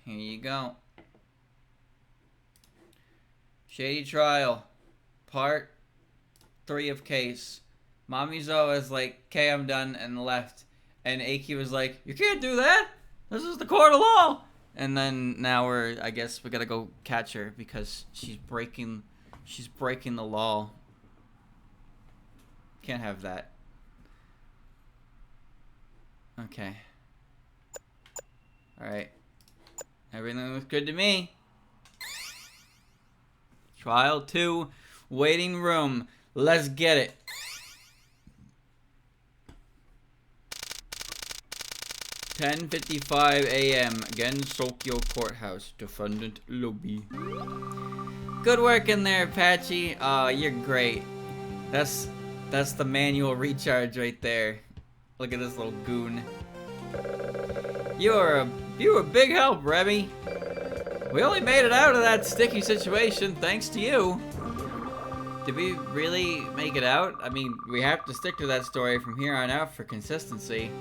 Here you go. Shady Trial. Part 3 of case. Mamizo is like, okay, I'm done, and left. And Aki was like, you can't do that! This is the court of law! And then now I guess we gotta go catch her because she's breaking the law. Can't have that. Okay. Alright. Everything looks good to me. Trial 2, waiting room. Let's get it. "10:55 a.m. Again, Sokyo Courthouse. Defendant lobby." Good work in there, Patchy. Oh, you're great. That's the manual recharge right there. Look at this little goon. You were a big help, Remy. We only made it out of that sticky situation thanks to you. Did we really make it out? I mean, we have to stick to that story from here on out for consistency.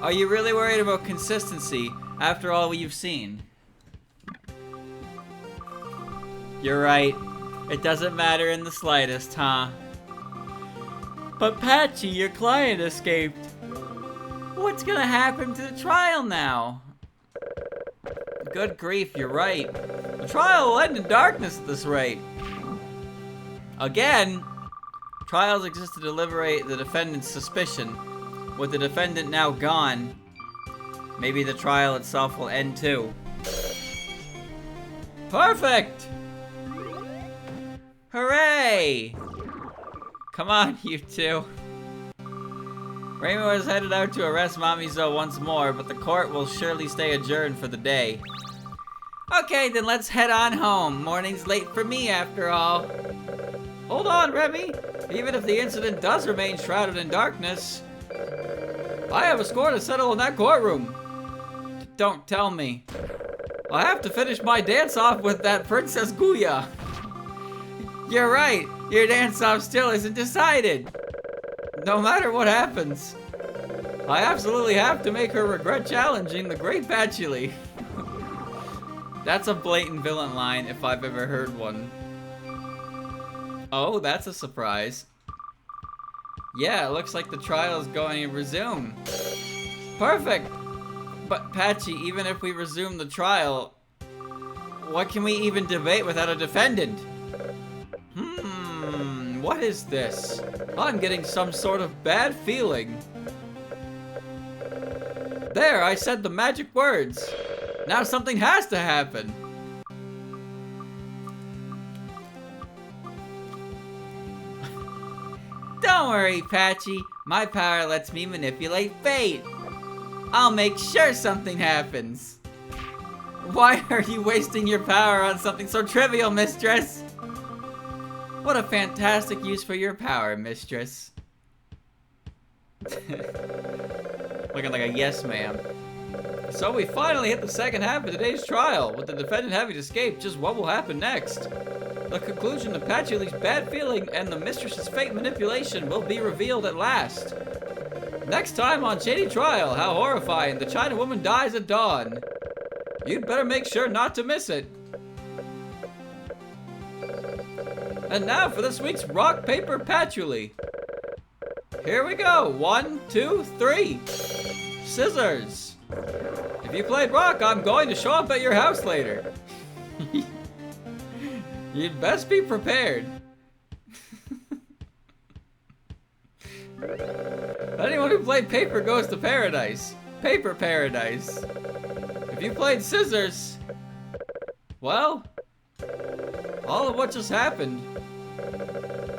Are you really worried about consistency after all you've seen? You're right. It doesn't matter in the slightest, huh? But Patchy, your client escaped. What's gonna happen to the trial now? Good grief, you're right. The trial will end in darkness at this rate. Again? Trials exist to deliberate the defendant's suspicion. With the defendant now gone, maybe the trial itself will end too. Perfect! Hooray! Come on, you two. Raymond is headed out to arrest Mamizo once more, but the court will surely stay adjourned for the day. Okay, then let's head on home. Morning's late for me, after all. Hold on, Remy. Even if the incident does remain shrouded in darkness, I have a score to settle in that courtroom. Don't tell me. I have to finish my dance-off with that Princess Guya. You're right. Your dance-off still isn't decided. No matter what happens, I absolutely have to make her regret challenging the great Patchouli. That's a blatant villain line if I've ever heard one. Oh, that's a surprise. Yeah, it looks like the trial is going to resume. Perfect! But Patchy, even if we resume the trial, what can we even debate without a defendant? What is this? I'm getting some sort of bad feeling. There, I said the magic words. Now something has to happen. Don't worry, Patchy. My power lets me manipulate fate. I'll make sure something happens. Why are you wasting your power on something so trivial, mistress? What a fantastic use for your power, mistress. Looking like a yes, ma'am. So we finally hit the second half of today's trial. With the defendant having escaped, just what will happen next? The conclusion to Patchouli's bad feeling and the mistress's fate manipulation will be revealed at last. Next time on Shady Trial, how horrifying, the China woman dies at dawn. You'd better make sure not to miss it. And now for this week's Rock, Paper, Patchouli. Here we go. 1, 2, 3. Scissors. If you played rock, I'm going to show up at your house later. You'd best be prepared. Anyone who played paper goes to paradise. Paper paradise. If you played scissors, well, all of what just happened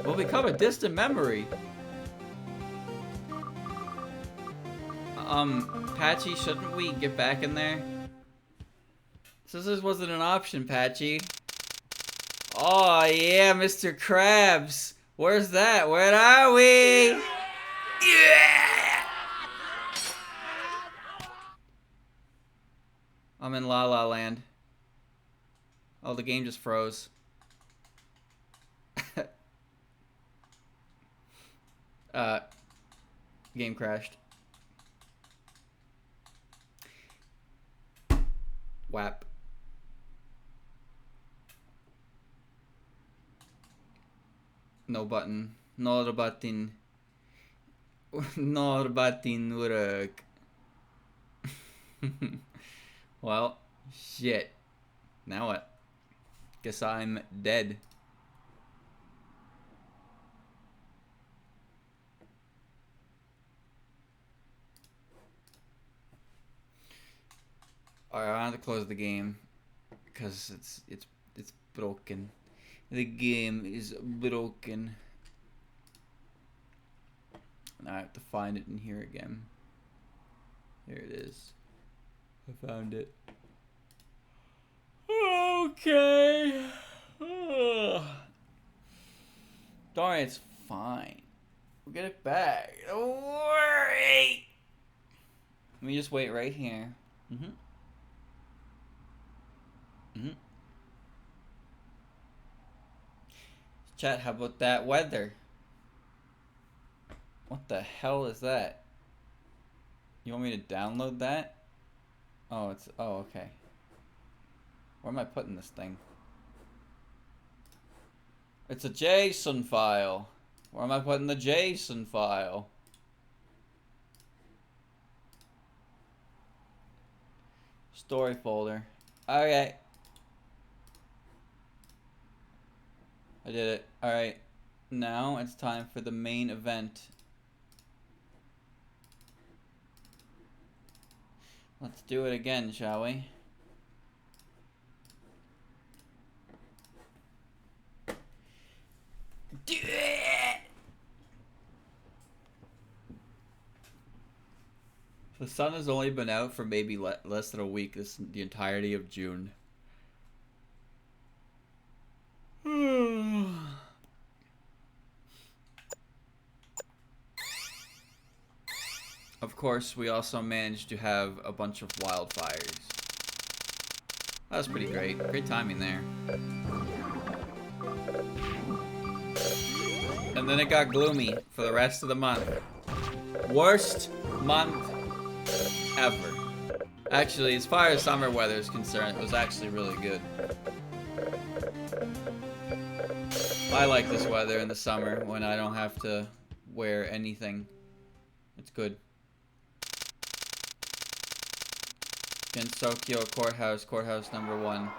will become a distant memory. Patchy, shouldn't we get back in there? Scissors wasn't an option, Patchy. Oh yeah, Mr. Krabs. Where's that? Where are we? Yeah! I'm in La La Land. Oh, the game just froze. Game crashed. Whap. No button. No button. No button work. Well, shit. Now what? Guess I'm dead. Alright, I have to close the game because it's broken. The game is broken. Now I have to find it in here again. Here it is. I found it. Okay. Darn, it's fine. We'll get it back. Don't worry. Let me just wait right here. Chat, how about that weather? What the hell is that? You want me to download that? Oh, it's... Oh, okay. Where am I putting this thing? It's a JSON file. Where am I putting the JSON file? Story folder. Okay. I did it. Alright. Now it's time for the main event. Let's do it again, shall we? Do it! The sun has only been out for maybe less than a week the entirety of June. Of course, we also managed to have a bunch of wildfires. That was pretty great. Great timing there. And then it got gloomy for the rest of the month. Worst month ever. Actually, as far as summer weather is concerned, it was actually really good. I like this weather in the summer when I don't have to wear anything. It's good. Tokyo Courthouse, Courthouse number 1.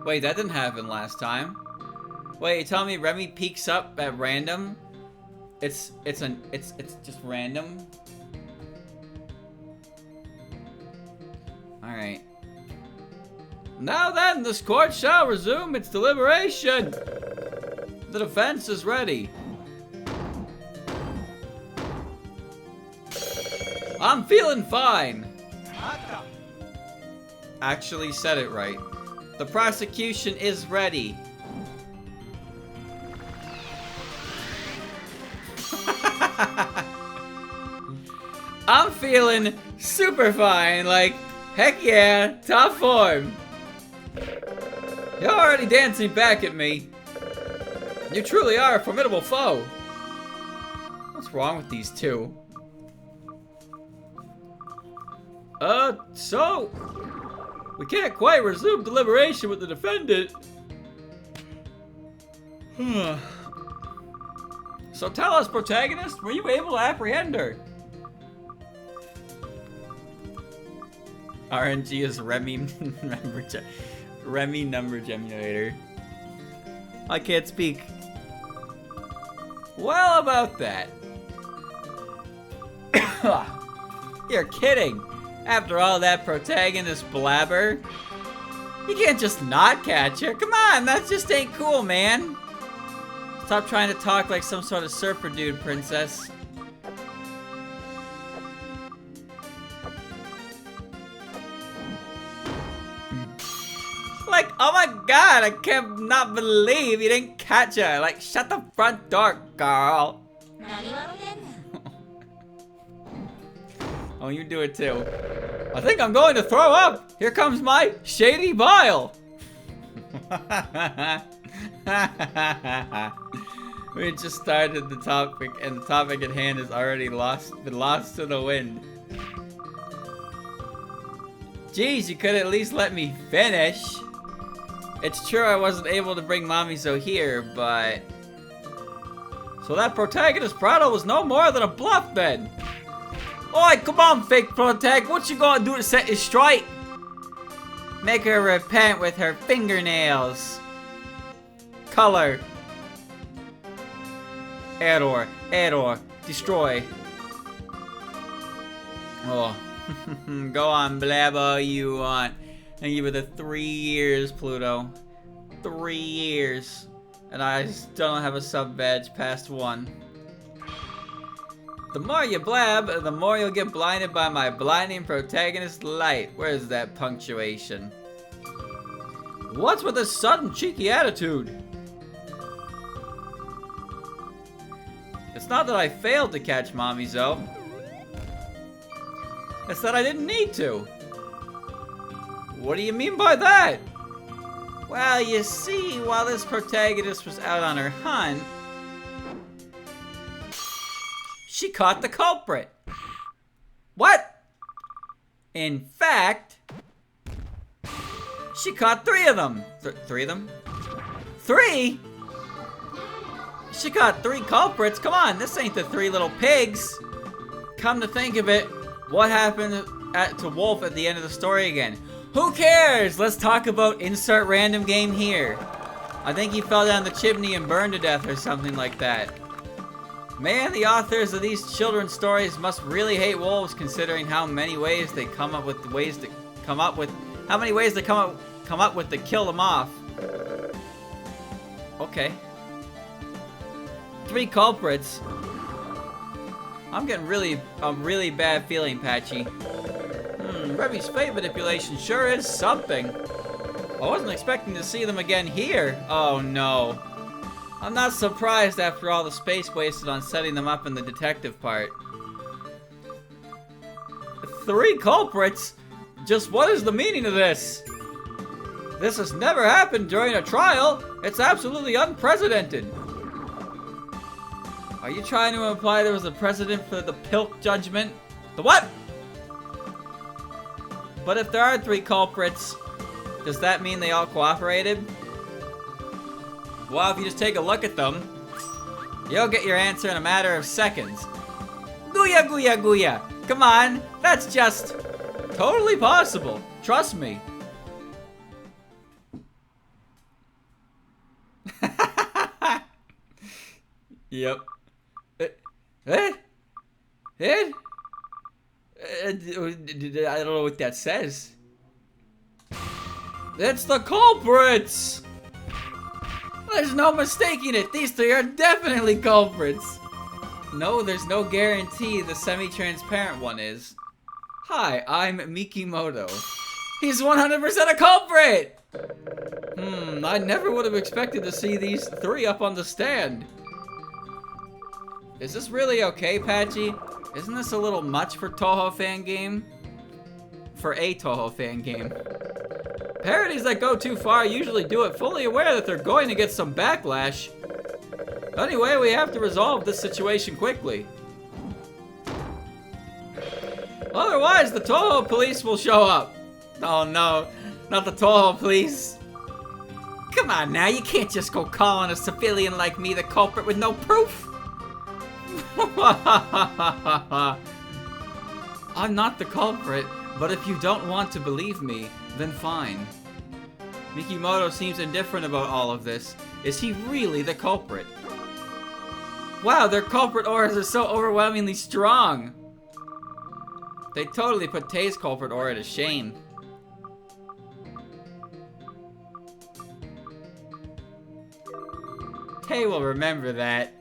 Wait, that didn't happen last time. Wait, you telling me Remy peeks up at random? It's just random. All right. Now then, this court shall resume its deliberation. The defense is ready. I'm feeling fine. Actually said it right. The prosecution is ready. I'm feeling super fine, like, heck yeah, top form. You're already dancing back at me. You truly are a formidable foe. What's wrong with these two? So, we can't quite resume deliberation with the defendant. So tell us, protagonist, were you able to apprehend her? RNG is Remy number generator. I can't speak. Well, about that. You're kidding. After all that protagonist blabber, you can't just not catch her. Come on, that just ain't cool, man. Stop trying to talk like some sort of surfer dude, princess. Like, oh my god, I can't not believe you didn't catch her. Like, shut the front door, girl. Oh, you do it too. I think I'm going to throw up. Here comes my shady bile. We just started the topic, and the topic at hand is already been lost to the wind. Geez, you could at least let me finish. It's true I wasn't able to bring Mamizo here, but... So that protagonist Prado was no more than a bluff then. Oi, come on, fake protag. What you gonna do to set it straight? Make her repent with her fingernails. Color. Error. Error. Destroy. Oh. Go on, blab all you want. And give it the 3 years, Pluto. 3 years. And I still don't have a sub badge past 1. The more you blab, the more you'll get blinded by my blinding protagonist light. Where's that punctuation? What's with this sudden cheeky attitude? It's not that I failed to catch Mamizo. It's that I didn't need to. What do you mean by that? Well, you see, while this protagonist was out on her hunt, she caught the culprit. What? In fact, she caught 3 of them. 3 of them? 3? She caught 3 culprits? Come on, this ain't the 3 little pigs. Come to think of it, what happened to Wolf at the end of the story again? Who cares? Let's talk about insert random game here. I think he fell down the chimney and burned to death or something like that. Man, the authors of these children's stories must really hate wolves, considering how many ways they come up with to kill them off. Okay. 3 culprits. I'm getting a really bad feeling, Patchy. Revy's fate manipulation sure is something. I wasn't expecting to see them again here. Oh no. I'm not surprised after all the space wasted on setting them up in the detective part. 3 culprits? Just what is the meaning of this? This has never happened during a trial. It's absolutely unprecedented. Are you trying to imply there was a precedent for the Pilk judgment? The what? But if there are 3 culprits, does that mean they all cooperated? Well, if you just take a look at them, you'll get your answer in a matter of seconds. Gooya, gooya, gooya. Come on, that's just totally possible. Trust me. Yep. I don't know what that says. It's the culprits! There's no mistaking it. These 3 are definitely culprits. No, there's no guarantee the semi-transparent one is. Hi, I'm Mikimoto. He's 100% a culprit! I never would have expected to see these 3 up on the stand. Is this really okay, Patchy? Isn't this a little much for Touhou fan game? For a Touhou fan game. Parodies that go too far usually do it fully aware that they're going to get some backlash. Anyway, we have to resolve this situation quickly. Otherwise, the Touhou Police will show up. Oh no, not the Touhou Police. Come on now, you can't just go calling a civilian like me the culprit with no proof. I'm not the culprit, but if you don't want to believe me, then fine. Mikimoto seems indifferent about all of this. Is he really the culprit? Wow, their culprit auras are so overwhelmingly strong. They totally put Tay's culprit aura to shame. Tay will remember that.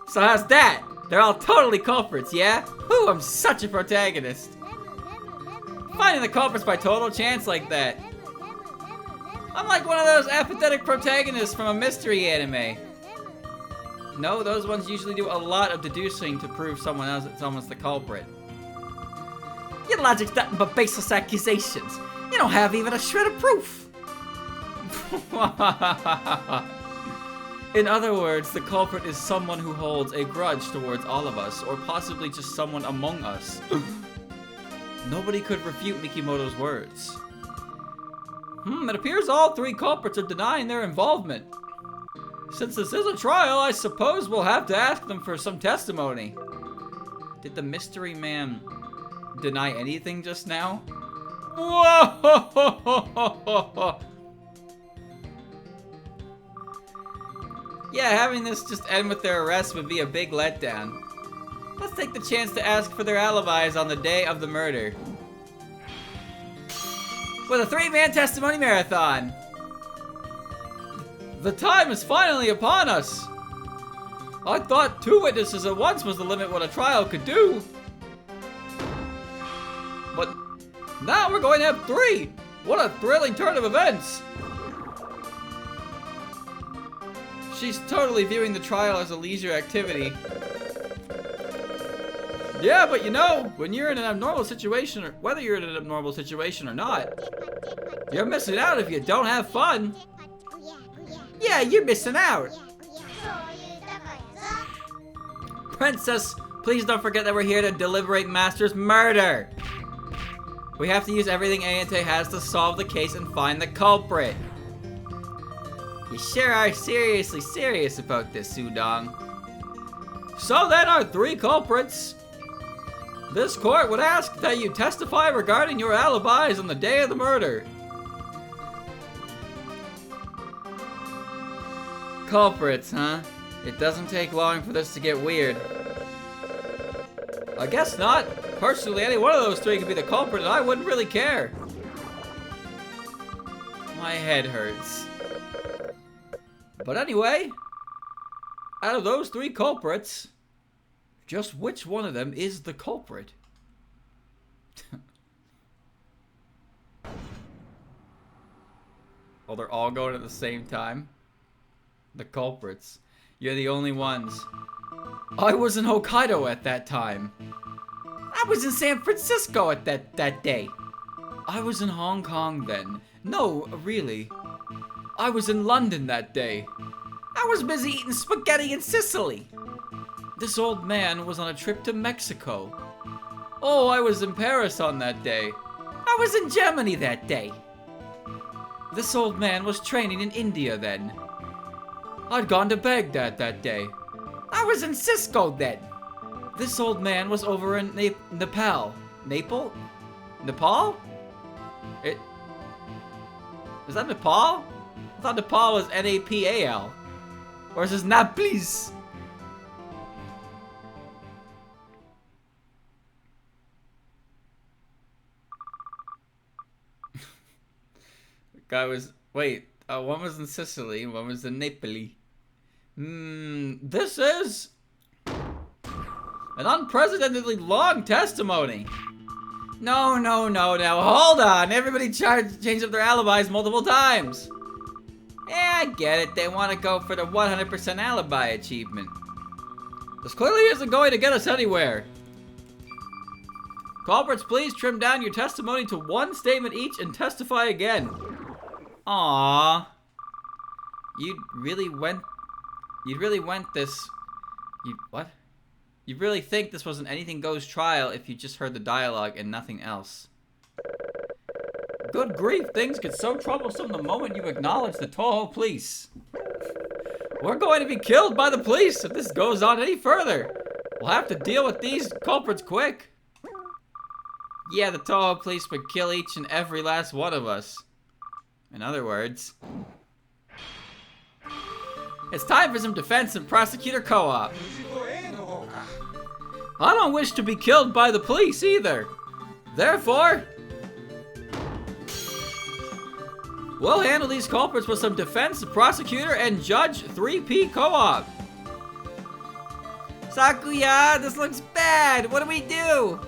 So how's that? They're all totally culprits, yeah? Whew, I'm such a protagonist. Finding the culprits by total chance like that. I'm like one of those apathetic protagonists from a mystery anime. No, those ones usually do a lot of deducing to prove someone's the culprit. Your logic's nothing but baseless accusations. You don't have even a shred of proof. In other words, the culprit is someone who holds a grudge towards all of us, or possibly just someone among us. nobody could refute Mikimoto's words. It appears all 3 culprits are denying their involvement. Since this is a trial, I suppose we'll have to ask them for some testimony. Did the mystery man deny anything just now? Whoa! Yeah, having this just end with their arrest would be a big letdown. Let's take the chance to ask for their alibis on the day of the murder. With a 3-man testimony marathon. The time is finally upon us. I thought 2 witnesses at once was the limit what a trial could do. But now we're going to have 3. What a thrilling turn of events. She's totally viewing the trial as a leisure activity. Yeah, but you know, when you're in an abnormal situation, or whether you're in an abnormal situation or not, you're missing out if you don't have fun. Yeah, you're missing out. Princess, please don't forget that we're here to deliberate Master's murder. We have to use everything Ayante has to solve the case and find the culprit. You sure are seriously serious about this, Sudong. So then our 3 culprits. This court would ask that you testify regarding your alibis on the day of the murder. Culprits, huh? It doesn't take long for this to get weird. I guess not. Personally, any one of those 3 could be the culprit and I wouldn't really care. My head hurts. But anyway, out of those 3 culprits, just which one of them is the culprit? Oh, they're all going at the same time? The culprits. You're the only ones. I was in Hokkaido at that time. I was in San Francisco at that day. I was in Hong Kong then. No, really. I was in London that day. I was busy eating spaghetti in Sicily. This old man was on a trip to Mexico. Oh, I was in Paris on that day. I was in Germany that day. This old man was training in India then. I'd gone to Baghdad that day. I was in Cisco then. This old man was over in Nepal. Nepal? Is that Nepal? I thought Nepal was Napal. Or is this Naples? Guy was, wait, one was in Sicily, one was in Naples. This is an unprecedentedly long testimony. No, now hold on. Everybody changed up their alibis multiple times. Yeah, I get it. They want to go for the 100% alibi achievement. This clearly isn't going to get us anywhere. Culprits, please trim down your testimony to 1 statement each and testify again. Aww. You really went this... What? You really think this was an anything goes trial if you just heard the dialogue and nothing else. Good grief, things get so troublesome the moment you acknowledge the Touhou Police. We're going to be killed by the police if this goes on any further. We'll have to deal with these culprits quick. Yeah, the Touhou Police would kill each and every last one of us. In other words, it's time for some defense and prosecutor co-op. I don't wish to be killed by the police either. Therefore, we'll handle these culprits with some defense, prosecutor, and judge 3P co-op. Sakuya, this looks bad. What do we do?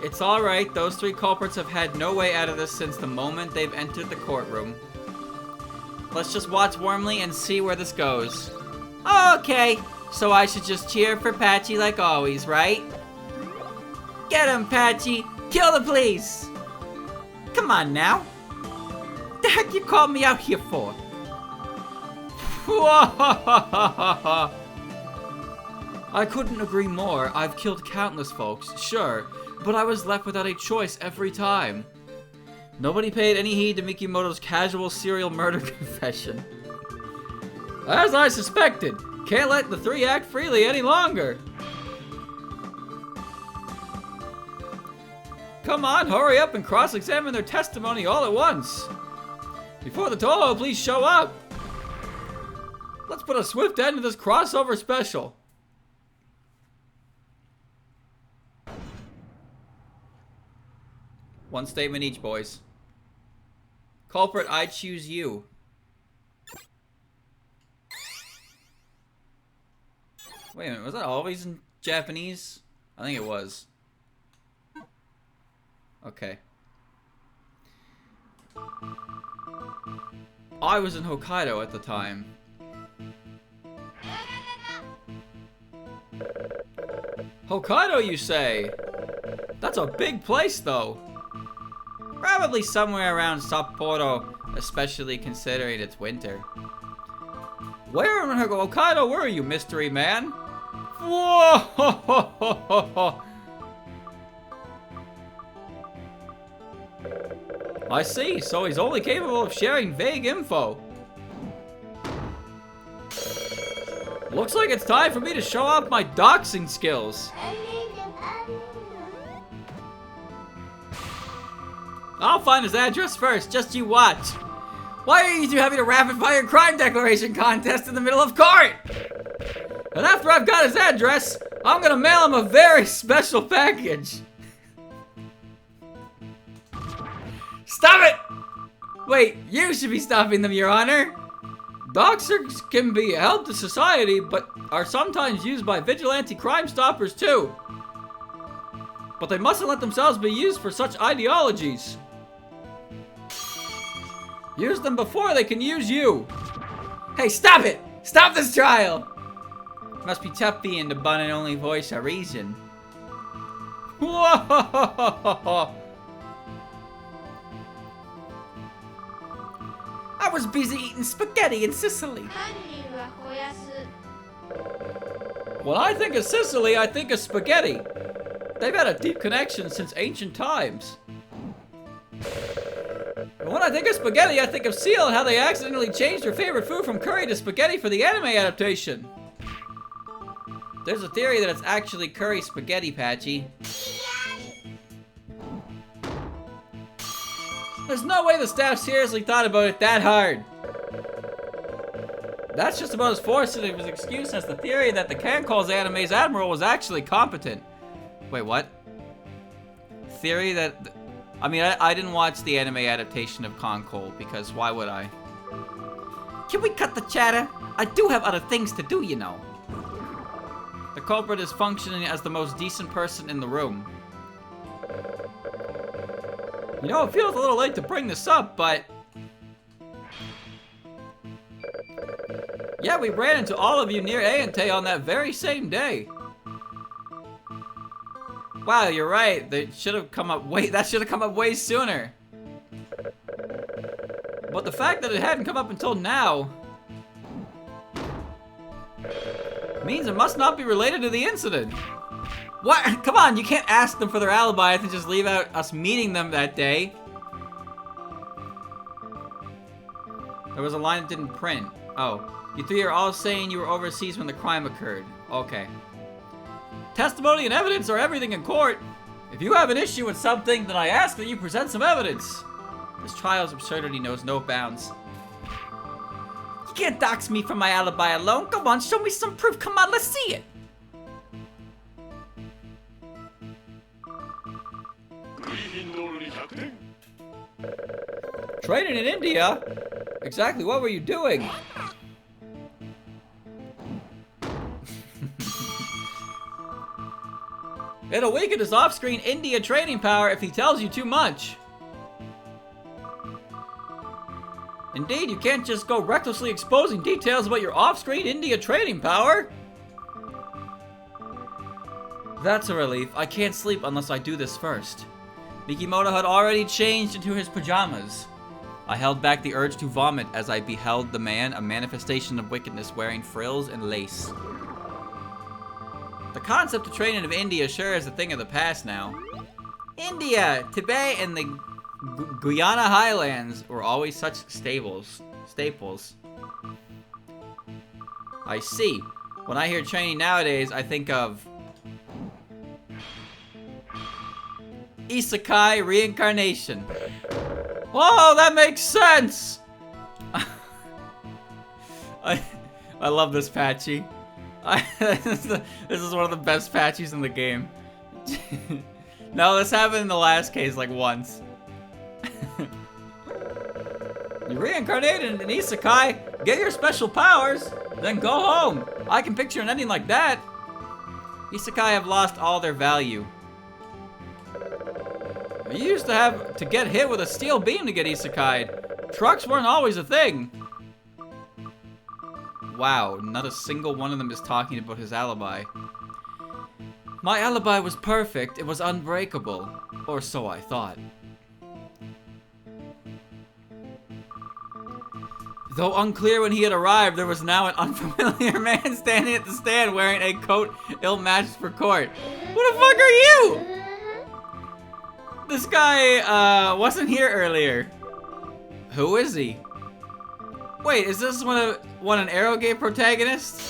It's alright, those 3 culprits have had no way out of this since the moment they've entered the courtroom. Let's just watch warmly and see where this goes. Okay, so I should just cheer for Patchy like always, right? Get him, Patchy! Kill the police! Come on now. What the heck you called me out here for? I couldn't agree more. I've killed countless folks, sure, but I was left without a choice every time. Nobody paid any heed to Mikimoto's casual serial murder confession. As I suspected, can't let the three act freely any longer. Come on, hurry up and cross-examine their testimony all at once. Before the Touhou Police show up. Let's put a swift end to this crossover special. One statement each, boys. Culprit, I choose you. Wait a minute, was that always in Japanese? I think it was. Okay. I was in Hokkaido at the time. Hokkaido, you say? That's a big place, though. Probably somewhere around Sapporo, especially considering it's winter. Where in Hokkaido were you, mystery man? Whoa! I see, so he's only capable of sharing vague info. Looks like it's time for me to show off my doxing skills. I'll find his address first, just you watch. Why are you two having a rapid-fire crime declaration contest in the middle of court? And after I've got his address, I'm gonna mail him a very special package. Stop it! Wait, you should be stopping them, Your Honor. Doxers can be a help to society, but are sometimes used by vigilante crime stoppers too. But they mustn't let themselves be used for such ideologies. Use them before they can use you. Hey, stop it! Stop this trial! Must be tough being the one and only voice of reason. Whoa! I was busy eating spaghetti in Sicily. When I think of Sicily, I think of spaghetti. They've had a deep connection since ancient times. And when I think of spaghetti, I think of Seal and how they accidentally changed their favorite food from curry to spaghetti for the anime adaptation. There's a theory that it's actually curry spaghetti, Patchy. There's no way the staff seriously thought about it that hard. That's just about as forced of his excuse as the theory that the Cancalls anime's admiral was actually competent. Wait, what? Theory that... I mean, I didn't watch the anime adaptation of Cancall, because why would I? Can we cut the chatter? I do have other things to do, you know. The culprit is functioning as the most decent person in the room. You know, it feels a little late to bring this up, but... yeah, we ran into all of you near Aente on that very same day. Wow, you're right. They should have come up that should have come up way sooner. But the fact that it hadn't come up until now means it must not be related to the incident. What? Come on, you can't ask them for their alibi and just leave out us meeting them that day. There was a line that didn't print. Oh. You three are all saying you were overseas when the crime occurred. Okay. Testimony and evidence are everything in court. If you have an issue with something, then I ask that you present some evidence. This trial's absurdity knows no bounds. You can't dox me for my alibi alone. Come on, show me some proof. Come on, let's see it. Training in India? Exactly what were you doing? It'll weaken his off-screen India training power if he tells you too much. Indeed, you can't just go recklessly exposing details about your off-screen India training power. That's a relief. I can't sleep unless I do this first. Mikimoto had already changed into his pajamas. I held back the urge to vomit as I beheld the man, a manifestation of wickedness, wearing frills and lace. The concept of training of India sure is a thing of the past now. India, Tibet, and the Guyana Highlands were always such staples. I see. When I hear training nowadays, I think of Isekai reincarnation. Whoa, that makes sense! I love this Patchy. This is one of the best Patchies in the game. No, this happened in the last case like once. You reincarnated in Isekai, get your special powers, then go home. I can picture an ending like that. Isekai have lost all their value. You used to have to get hit with a steel beam to get isekai'd. Trucks weren't always a thing. Wow, not a single one of them is talking about his alibi. My alibi was perfect. It was unbreakable. Or so I thought. Though unclear when he had arrived, there was now an unfamiliar man standing at the stand wearing a coat ill-matched for court. Who the fuck are you? This guy, wasn't here earlier. Who is he? Wait, is this one an Arrowgate protagonist?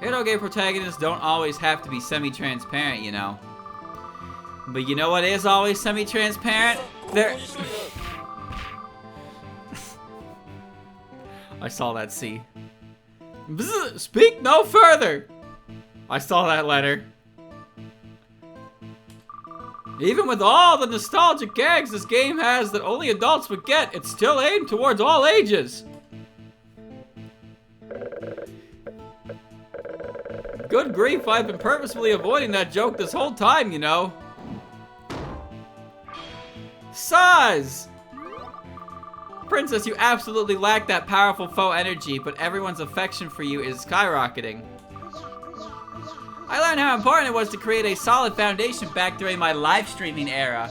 Arrowgate protagonists don't always have to be semi-transparent, you know. But you know what is always semi-transparent? I saw that C. Bzz, speak no further! I saw that letter. Even with all the nostalgic gags this game has that only adults would get, it's still aimed towards all ages. Good grief, I've been purposefully avoiding that joke this whole time, you know. Saz! Princess, you absolutely lack that powerful faux energy, but everyone's affection for you is skyrocketing. I learned how important it was to create a solid foundation back during my live streaming era.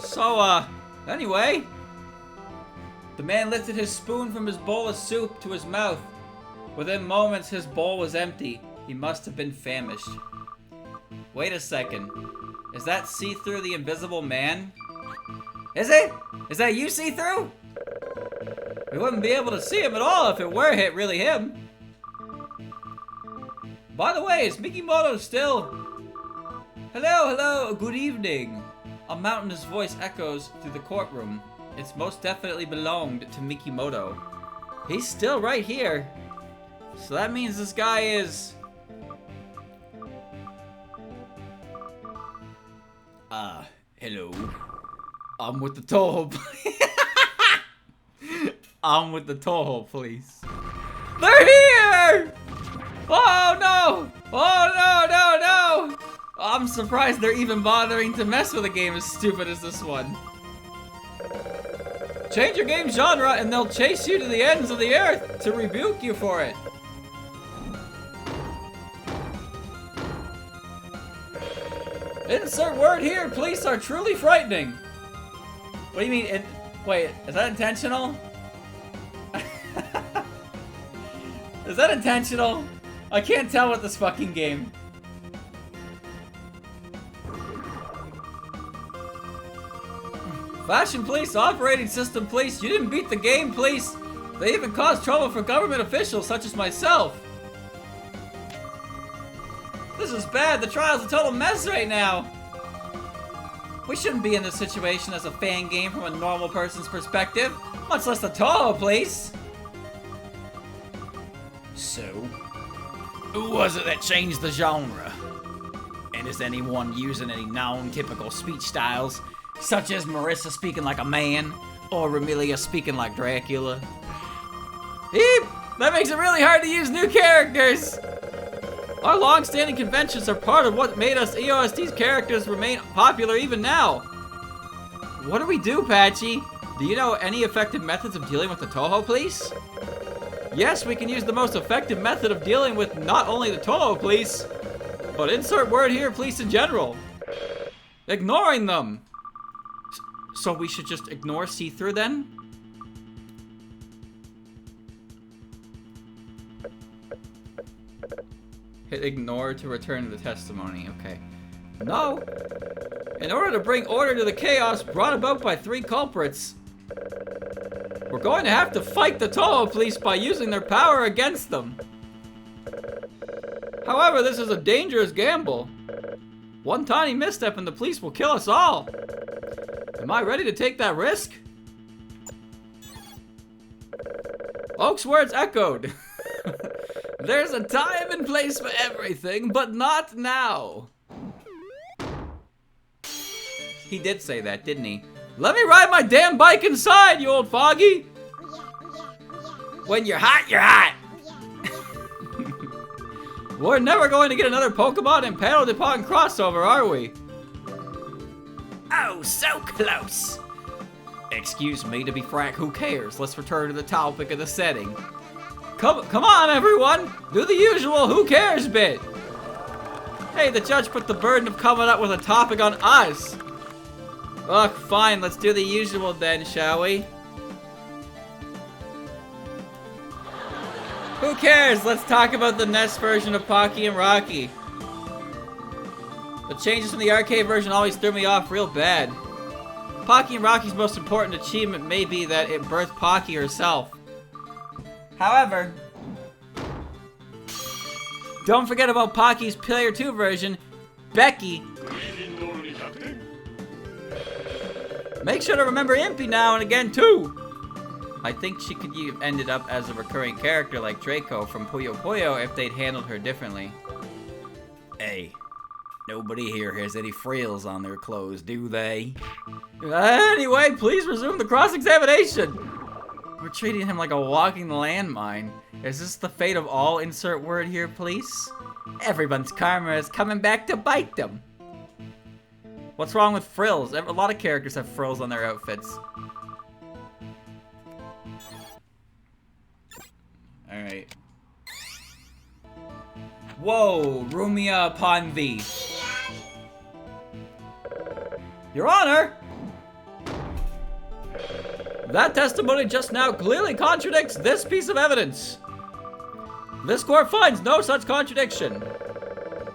So, anyway. The man lifted his spoon from his bowl of soup to his mouth. Within moments, his bowl was empty. He must have been famished. Wait a second. Is that See-Through the Invisible Man? Is it? Is that you, See-Through? We wouldn't be able to see him at all if it were really him. By the way, is Mikimoto still? Hello, good evening. A mountainous voice echoes through the courtroom. It's most definitely belonged to Mikimoto. He's still right here. So that means this guy is... hello. I'm with the Touhou Police. I'm with the Touhou Police. They're here! Oh no! Oh no! I'm surprised they're even bothering to mess with a game as stupid as this one. Change your game genre and they'll chase you to the ends of the earth to rebuke you for it. Insert word here, police are truly frightening. What do you mean? Wait, is that intentional? Is that intentional? I can't tell with this fucking game. Fashion police, operating system police, you didn't beat the game, police. They even caused trouble for government officials such as myself. This is bad, the trial's a total mess right now. We shouldn't be in this situation as a fan game from a normal person's perspective, much less the Touhou Police. So, who was it that changed the genre? And is anyone using any non-typical speech styles, such as Marissa speaking like a man, or Remilia speaking like Dracula? Eep! That makes it really hard to use new characters! Our long-standing conventions are part of what made us EOST's characters remain popular even now. What do we do, Patchy? Do you know any effective methods of dealing with the Touhou Police? Yes, we can use the most effective method of dealing with not only the Touhou Police, but insert word here, police in general. Ignoring them. So we should just ignore See-Through then? Hit ignore to return to the testimony. Okay. No! In order to bring order to the chaos brought about by 3 culprits, we're going to have to fight the Touhou Police by using their power against them. However, this is a dangerous gamble. One tiny misstep and the police will kill us all. Am I ready to take that risk? Oak's words echoed. There's a time and place for everything, but not now. He did say that, didn't he? Let me ride my damn bike inside, you old foggy! When you're hot, you're hot! We're never going to get another Pokemon and Paddle Depot crossover, are we? Oh, so close! Excuse me, to be frank, who cares? Let's return to the topic of the setting. Come on, everyone! Do the usual who cares bit! Hey, the judge put the burden of coming up with a topic on us! Ugh, fine, let's do the usual then, shall we? Who cares? Let's talk about the NES version of Pocky and Rocky. The changes from the arcade version always threw me off real bad. Pocky and Rocky's most important achievement may be that it birthed Pocky herself. However, don't forget about Pocky's Player 2 version, Becky. Make sure to remember Impy now and again too. I think she could have ended up as a recurring character like Draco from Puyo Puyo if they'd handled her differently. Hey, nobody here has any frills on their clothes, do they? Anyway, please resume the cross-examination. We're treating him like a walking landmine. Is this the fate of all insert word here, police? Everyone's karma is coming back to bite them. What's wrong with frills? A lot of characters have frills on their outfits. Alright. Whoa, Rumia upon thee. Your Honor! That testimony just now clearly contradicts this piece of evidence. This court finds no such contradiction.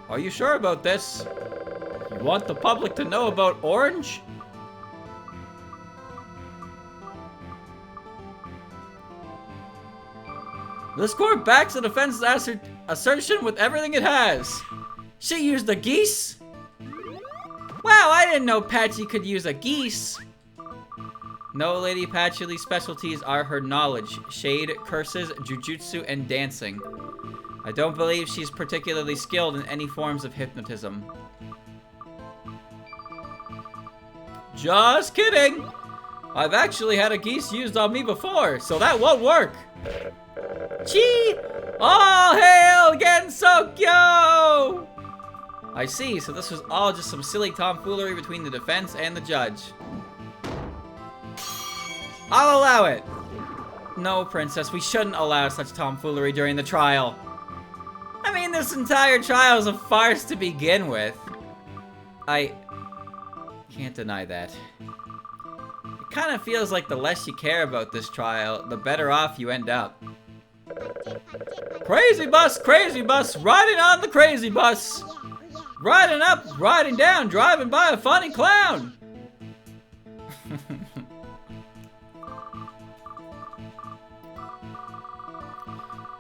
Are you sure about this? You want the public to know about Orange? This court backs the defense's assertion with everything it has. She used a geese? Wow, I didn't know Patchy could use a geese. No, Lady Patchy's specialties are her knowledge, shade, curses, jujutsu, and dancing. I don't believe she's particularly skilled in any forms of hypnotism. Just kidding! I've actually had a geese used on me before, so that won't work. Chee! All hail Gensokyo! I see, so this was all just some silly tomfoolery between the defense and the judge. I'll allow it. No, Princess, we shouldn't allow such tomfoolery during the trial. I mean, this entire trial is a farce to begin with. I can't deny that. It kind of feels like the less you care about this trial, the better off you end up. Crazy bus, riding on the crazy bus. Riding up, riding down, driving by a funny clown.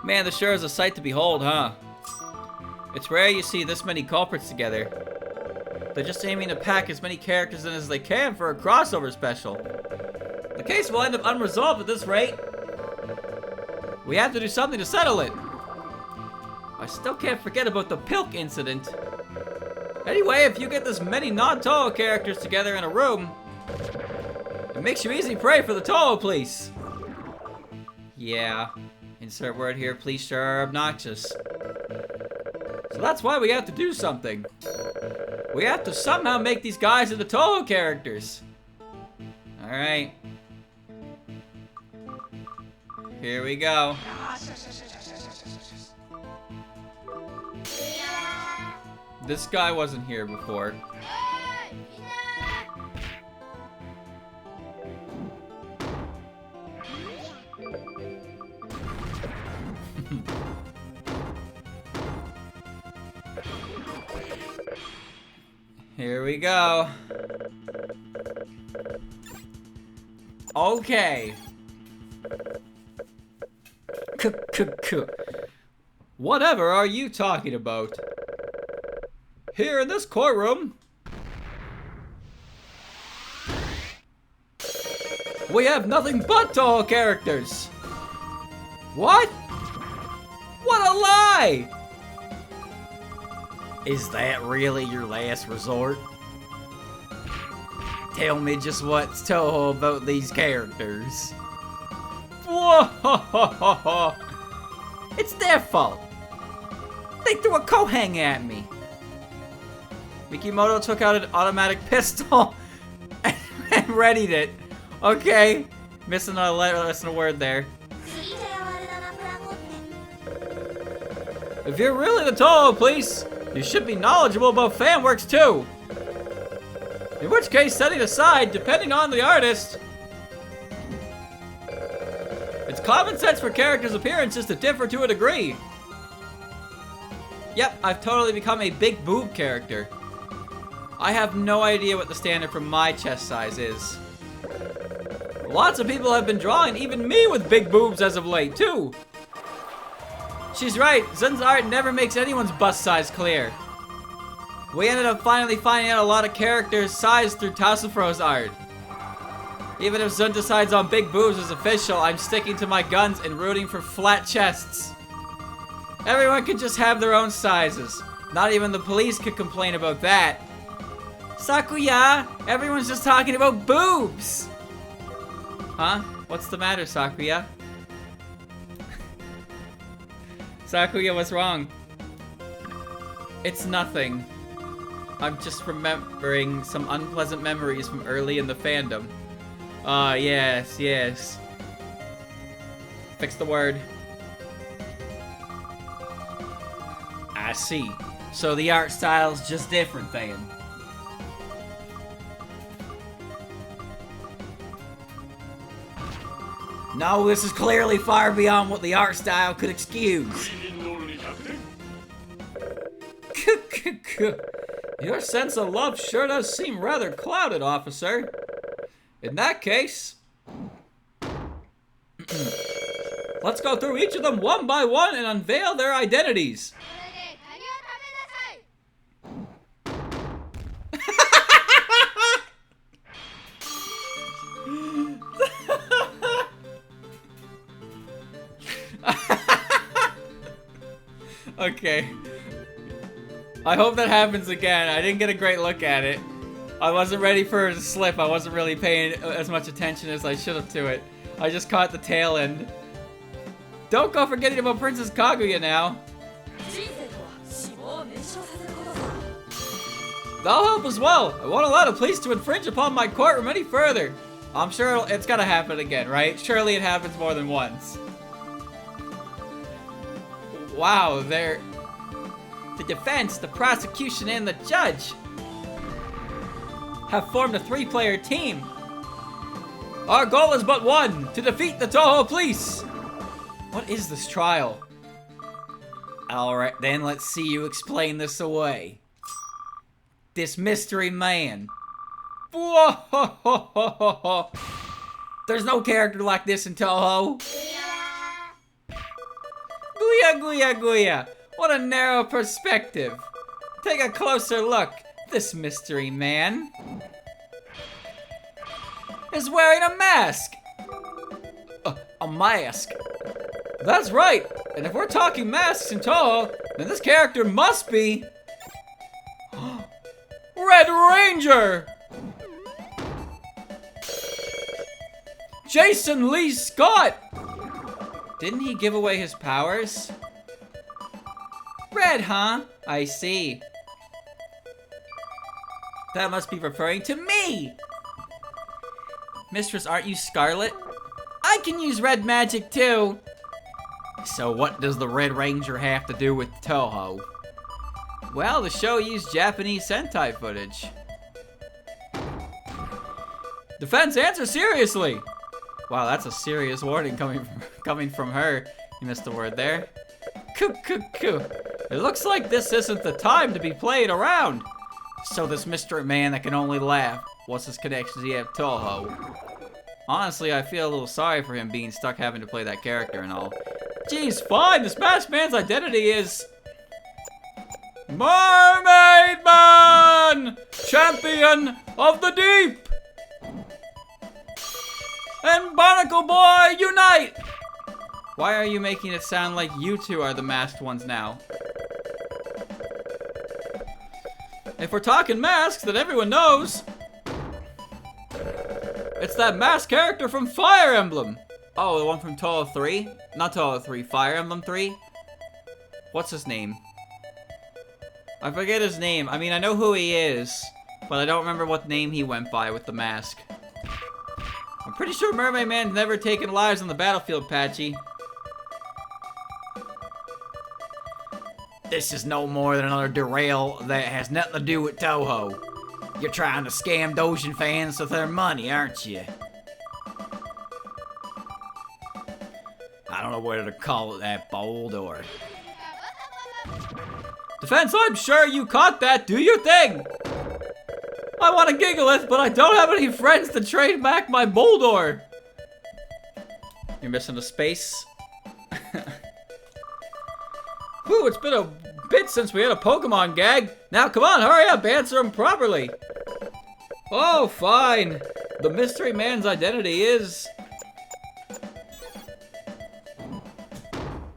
Man, this sure is a sight to behold, huh? It's rare you see this many culprits together. They're just aiming to pack as many characters in as they can for a crossover special. The case will end up unresolved at this rate. We have to do something to settle it. I still can't forget about the Pilk incident. Anyway, if you get this many non-Touhou characters together in a room, it makes you easy prey for the Touhou Police. Yeah. Insert word here, police sure are obnoxious. So that's why we have to do something. We have to somehow make these guys into Touhou characters. Alright. Here we go. This guy wasn't here before. Here we go. Okay. Whatever are you talking about? Here in this courtroom, we have nothing but Touhou characters. What? What a lie! Is that really your last resort? Tell me just what's Touhou about these characters. Whoa! It's their fault. They threw a kohang at me. Mikimoto took out an automatic pistol and readied it. Okay, missing a word there. If you're really the Touhou Police, you should be knowledgeable about fan works too. In which case, setting aside, depending on the artist, it's common sense for characters' appearances to differ to a degree. Yep, I've totally become a big boob character. I have no idea what the standard for my chest size is. Lots of people have been drawing even me with big boobs as of late, too. She's right, Zun's art never makes anyone's bust size clear. We ended up finally finding out a lot of characters' size through Tasufro's art. Even if Zun decides on big boobs as official, I'm sticking to my guns and rooting for flat chests. Everyone can just have their own sizes. Not even the police could complain about that. Sakuya, everyone's just talking about boobs. Huh? What's the matter, Sakuya? Sakuya, what's wrong? It's nothing. I'm just remembering some unpleasant memories from early in the fandom. Yes, yes. Fix the word. I see. So the art style's just different then. No, this is clearly far beyond what the art style could excuse. Your sense of love sure does seem rather clouded, officer. In that case, let's go through each of them one by one and unveil their identities. Okay. I hope that happens again. I didn't get a great look at it. I wasn't ready for it to slip. I wasn't really paying as much attention as I should have to it. I just caught the tail end. Don't go forgetting about Princess Kaguya now. That'll help as well. I won't allow the police to infringe upon my courtroom any further. I'm sure it's gonna happen again, right? Surely it happens more than once. Wow, the defense, the prosecution, and the judge have formed a 3-player team. Our goal is but one, to defeat the Touhou Police. What is this trial? Alright, then let's see you explain this away. This mystery man. Whoa! There's no character like this in Touhou. Guya, guya, guya. What a narrow perspective. Take a closer look. This mystery man is wearing a mask. A mask. That's right. And if we're talking masks in Touhou, then this character must be Red Ranger. Jason Lee Scott. Didn't he give away his powers? Red, huh? I see. That must be referring to me! Mistress, aren't you Scarlet? I can use red magic too! So what does the Red Ranger have to do with Touhou? Well, the show used Japanese Sentai footage. Defense, answer seriously! Wow, that's a serious warning coming from her. You missed the word there. It looks like this isn't the time to be playing around. So this mystery man that can only laugh, what's his connection? Does he have Touhou? Honestly, I feel a little sorry for him being stuck having to play that character and all. Geez, fine, this masked man's identity is... Mermaid Man! Champion of the Deep! And Barnacle Boy, unite! Why are you making it sound like you two are the masked ones now? If we're talking masks that everyone knows, it's that masked character from Fire Emblem. Oh, the one from Touhou 3? Not Touhou 3, Fire Emblem 3? What's his name? I forget his name. I mean, I know who he is, but I don't remember what name he went by with the mask. I'm pretty sure Mermaid Man's never taken lives on the battlefield, Patchy. This is no more than another derail that has nothing to do with Touhou. You're trying to scam Dojin fans with their money, aren't you? I don't know whether to call it that bold or... Defense, I'm sure you caught that. Do your thing. I want to giggle it, but I don't have any friends to trade back my Boldor. You're missing a space. Whew, it's been a bit since we had a Pokemon gag. Now, come on, hurry up, answer him properly. Oh, fine. The mystery man's identity is...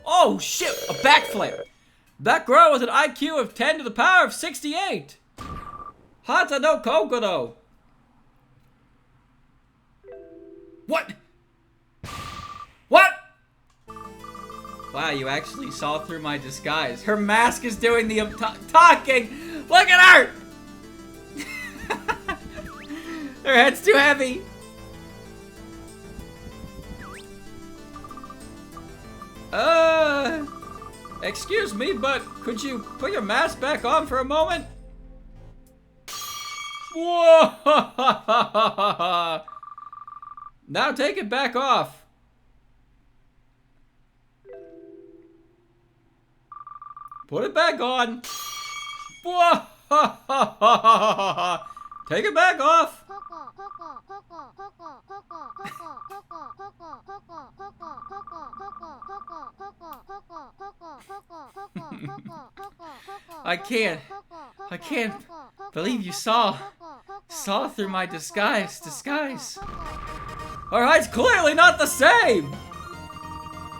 Oh, shit, a backflip. That girl with an IQ of 10 to the power of 68. Hata no Kokono. What? What? Wow, you actually saw through my disguise. Her mask is doing the talking. Look at her! Her head's too heavy. Excuse me, but could you put your mask back on for a moment? Whoa! Now take it back off. Put it back on. Whoa! Take it back off. I can't believe you saw through my disguise. Alright, it's clearly not the same!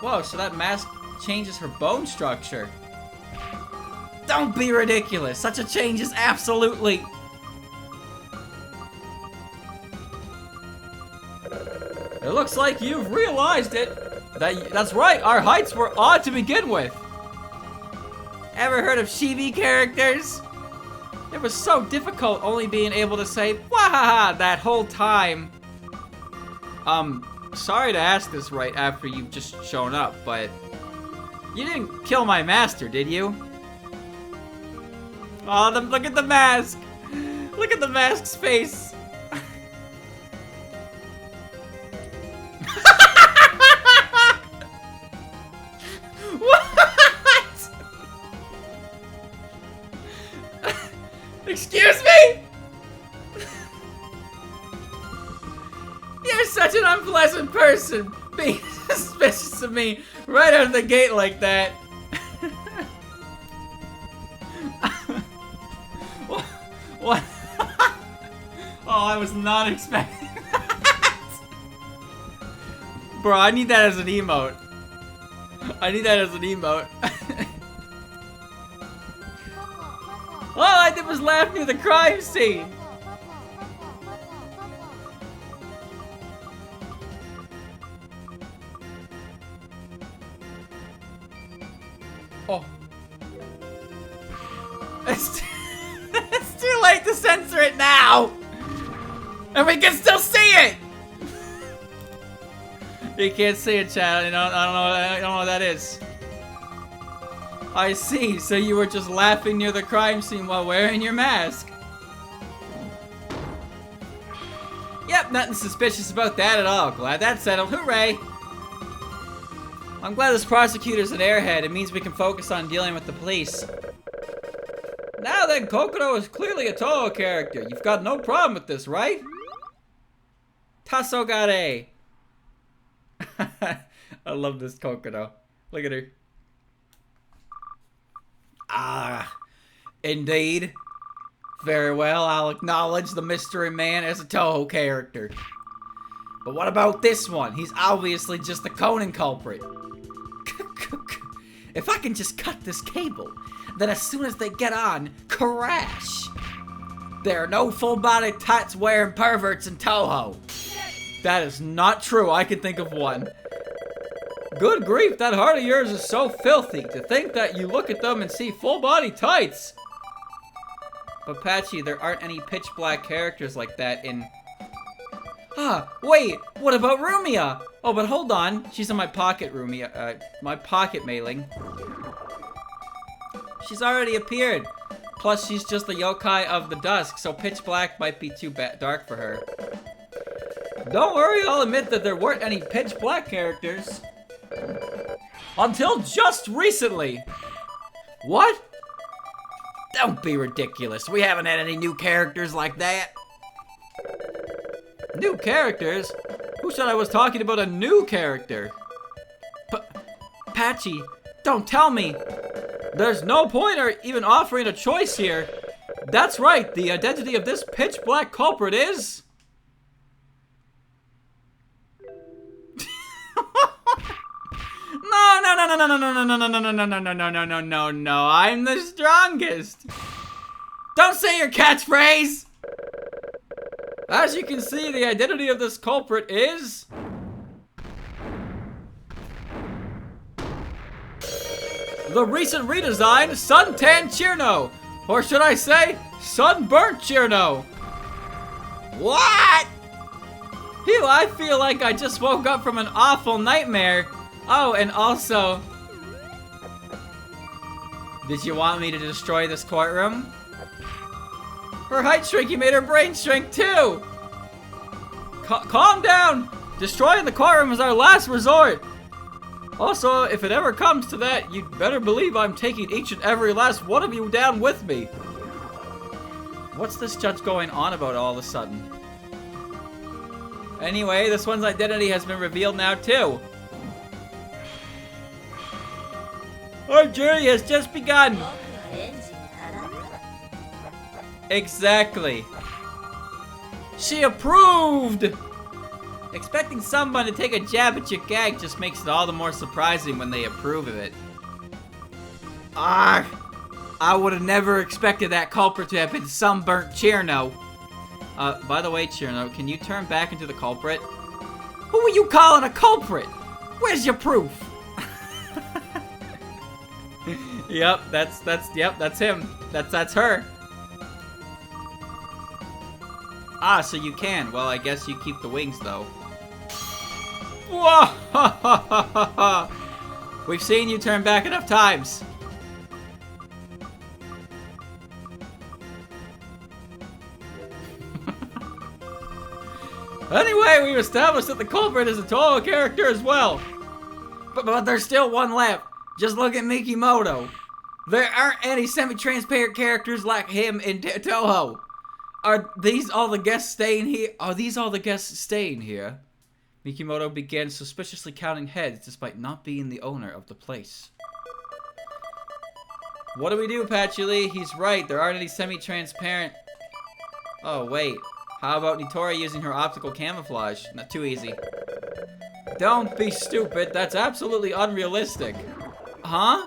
Whoa, so that mask changes her bone structure. Don't be ridiculous, such a change is absolutely... It looks like you've realized it. That's right, our heights were odd to begin with. Ever heard of chibi characters? It was so difficult only being able to say "wahaha" that whole time. Sorry to ask this right after you've just shown up, but you didn't kill my master, did you? Oh, look at the mask. Look at the mask's face. Excuse me? You're such an unpleasant person, being suspicious of me right out of the gate like that. What? Oh, I was not expecting that. Bro, I need that as an emote. I need that as an emote. All I did was laugh near the crime scene. Oh. It's too late to censor it now. And we can still see it. You can't see it, chat. I don't know what that is. I see, so you were just laughing near the crime scene while wearing your mask. Yep, nothing suspicious about that at all. Glad that's settled. Hooray! I'm glad this prosecutor's an airhead. It means we can focus on dealing with the police. Now then, Kokoto is clearly a Touhou character. You've got no problem with this, right? Tasogare. I love this Kokoto. Look at her. Ah, indeed. Very well, I'll acknowledge the mystery man as a Touhou character. But what about this one? He's obviously just the Conan culprit. If I can just cut this cable, then as soon as they get on, crash. There are no full-body tights-wearing perverts in Touhou. That is not true. I can think of one. Good grief, that heart of yours is so filthy. To think that you look at them and see full-body tights. But Patchy, there aren't any pitch-black characters like that in... Ah, wait, what about Rumia? Oh, but hold on. She's in my pocket, Rumia. My pocket mailing. She's already appeared. Plus, she's just the yokai of the dusk, so pitch black might be too dark for her. Don't worry, I'll admit that there weren't any pitch black characters. Until just recently. What? Don't be ridiculous. We haven't had any new characters like that. New characters? Who said I was talking about a new character? Patchy, don't tell me. There's no point or even offering a choice here. That's right, the identity of this pitch black culprit is... No, I'm the strongest. Don't say your catchphrase. As you can see, the identity of this culprit is... the recent redesigned Suntan Chirno. Or should I say, Sunburnt Chirno. What? Phew, I feel like I just woke up from an awful nightmare. Oh, and also... Did you want me to destroy this courtroom? Her height shrinking made her brain shrink too! Calm down! Destroying the courtroom is our last resort! Also, if it ever comes to that, you'd better believe I'm taking each and every last one of you down with me. What's this judge going on about all of a sudden? Anyway, this one's identity has been revealed now too. Our journey has just begun! Exactly. She approved! Expecting someone to take a jab at your gag just makes it all the more surprising when they approve of it. Ah, I would have never expected that culprit to have been Sunburnt Chirno. By the way, Chirno, can you turn back into the culprit? Who are you calling a culprit? Where's your proof? Yep, that's him. That's her. Ah, so you can. Well, I guess you keep the wings, though. Whoa! We've seen you turn back enough times. Anyway, we've established that the culprit is a Touhou character as well. But there's still one left. Just look at Mikimoto. There aren't any semi-transparent characters like him in Touhou. Are these all the guests staying here? Mikimoto began suspiciously counting heads despite not being the owner of the place. What do we do, Patchouli? He's right, there aren't any semi-transparent... Oh, wait. How about Nitori using her optical camouflage? Not too easy. Don't be stupid, that's absolutely unrealistic. Huh?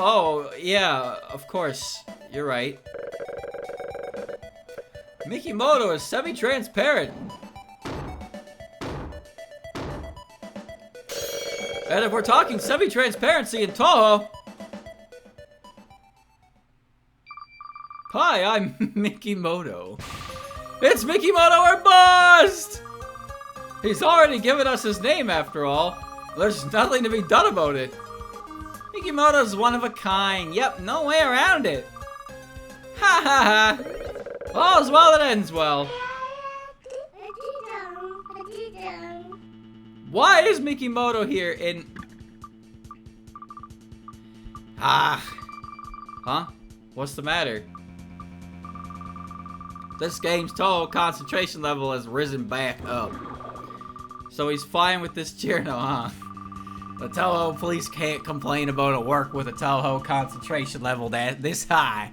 Oh, yeah, of course. You're right. Mikimoto is semi-transparent. And if we're talking semi-transparency in Touhou... Hi, I'm Mikimoto. It's Mikimoto or bust! He's already given us his name after all. There's nothing to be done about it. Mikimoto's one of a kind. Yep, no way around it. Ha ha ha. All's well that ends well. Why is Mikimoto here in... Ah. Huh? What's the matter? This game's total concentration level has risen back up. So he's fine with this journal, huh? The Touhou Police can't complain about a work with a Touhou concentration level that this high.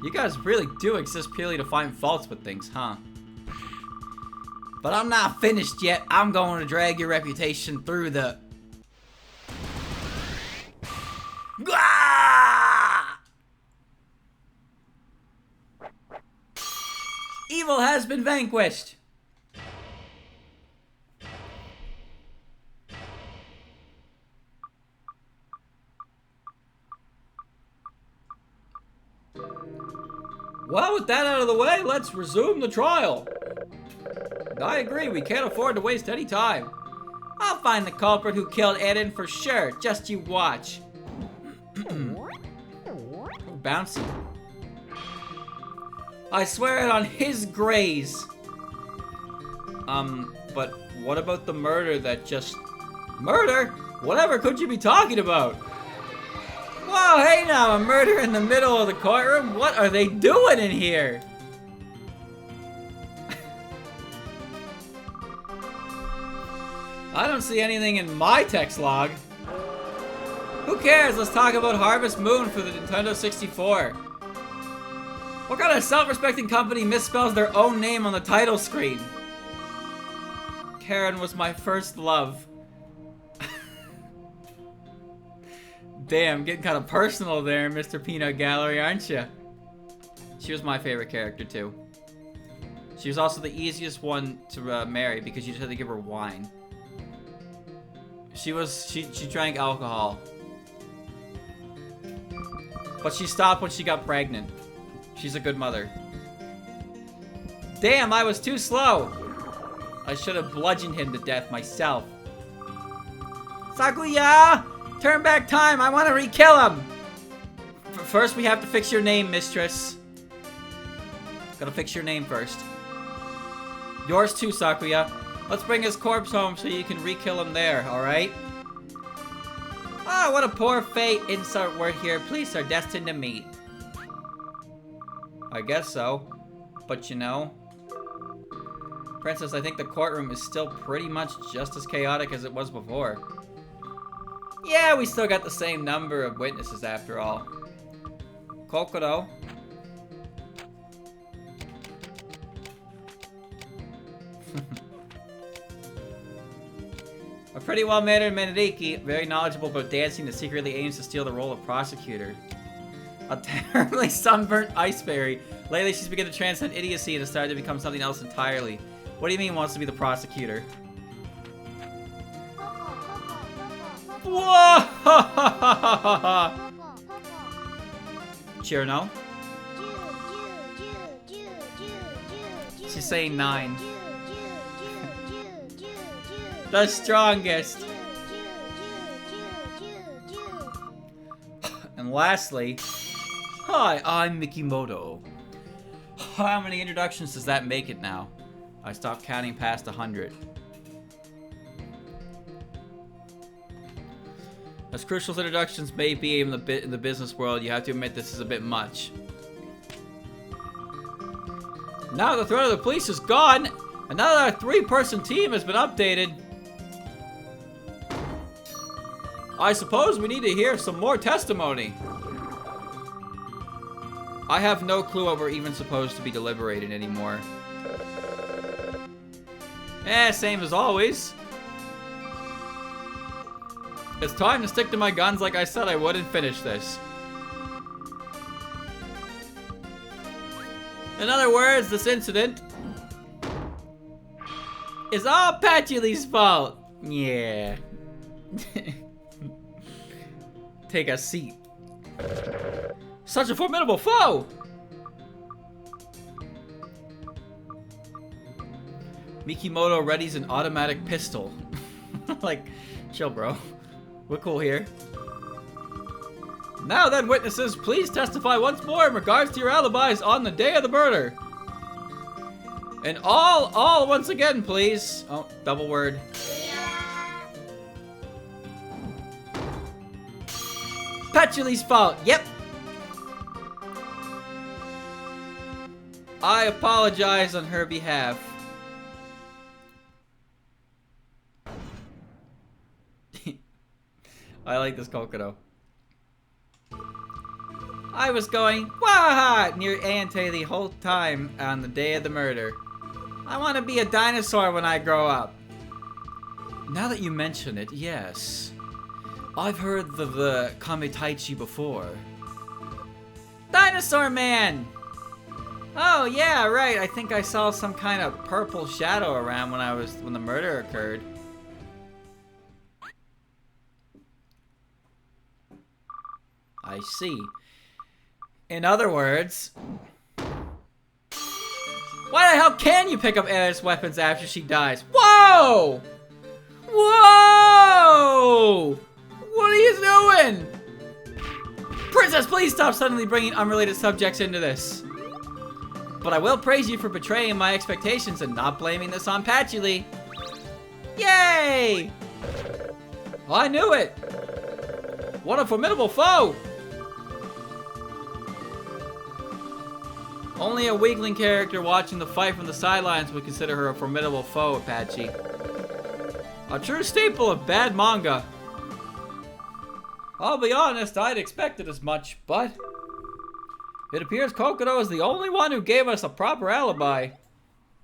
You guys really do exist purely to find faults with things, huh? But I'm not finished yet. I'm going to drag your reputation through the... Evil has been vanquished. Well, with that out of the way, let's resume the trial. I agree, we can't afford to waste any time. I'll find the culprit who killed Eden for sure. Just you watch. Bouncy. I swear it on his graze. But what about the murder that just... Murder? Whatever could you be talking about? Whoa, hey now, a murder in the middle of the courtroom? What are they doing in here? I don't see anything in my text log. Who cares? Let's talk about Harvest Moon for the Nintendo 64. What kind of self-respecting company misspells their own name on the title screen? Karen was my first love. Damn, getting kind of personal there, Mr. Peanut Gallery, aren't you? She was my favorite character, too. She was also the easiest one to marry because you just had to give her wine. She drank alcohol. But she stopped when she got pregnant. She's a good mother. Damn, I was too slow. I should have bludgeoned him to death myself. Sakuya! Turn back time, I want to re-kill him! First, we have to fix your name, mistress. Gotta fix your name first. Yours too, Sakuya. Let's bring his corpse home so you can re-kill him there, alright? Ah, what a poor fate. Insert word here, police are destined to meet. I guess so. But you know... Princess, I think the courtroom is still pretty much just as chaotic as it was before. Yeah, we still got the same number of witnesses after all. Kokoro. A pretty well-mannered Menariki, very knowledgeable about dancing, that secretly aims to steal the role of prosecutor. A terribly sunburnt ice fairy. Lately, she's begun to transcend idiocy and has started to become something else entirely. What do you mean wants to be the prosecutor? Whoa! Chirno? She's saying 9. The strongest. And lastly, hi, I'm Mikimoto. How many introductions does that make it now? I stopped counting past 100. As crucial as introductions may be in the business world, you have to admit this is a bit much. Now the threat of the police is gone, and now that our 3-person team has been updated, I suppose we need to hear some more testimony. I have no clue what we're even supposed to be deliberating anymore. Same as always. It's time to stick to my guns like I said I would and finish this. In other words, this incident is all Patchoulie's fault. Yeah. Take a seat. Such a formidable foe! Mikimoto readies an automatic pistol. Like, chill, bro. We're cool here. Now then, witnesses, please testify once more in regards to your alibis on the day of the murder. And all once again, please. Oh, double word. Patchoulie's fault. Yep. I apologize on her behalf. I like this Kokodo. I was going wah near Ante the whole time on the day of the murder. I want to be a dinosaur when I grow up. Now that you mention it, yes. I've heard the Kametaichi before. Dinosaur Man! Oh yeah, right. I think I saw some kind of purple shadow around when the murder occurred. I see. In other words, why the hell can you pick up Anna's weapons after she dies? Whoa! Whoa! What are you doing? Princess, please stop suddenly bringing unrelated subjects into this. But I will praise you for betraying my expectations and not blaming this on Patchouli. Yay! I knew it! What a formidable foe! Only a weakling character watching the fight from the sidelines would consider her a formidable foe, Apache. A true staple of bad manga. I'll be honest, I'd expected as much, but it appears Kokodo is the only one who gave us a proper alibi.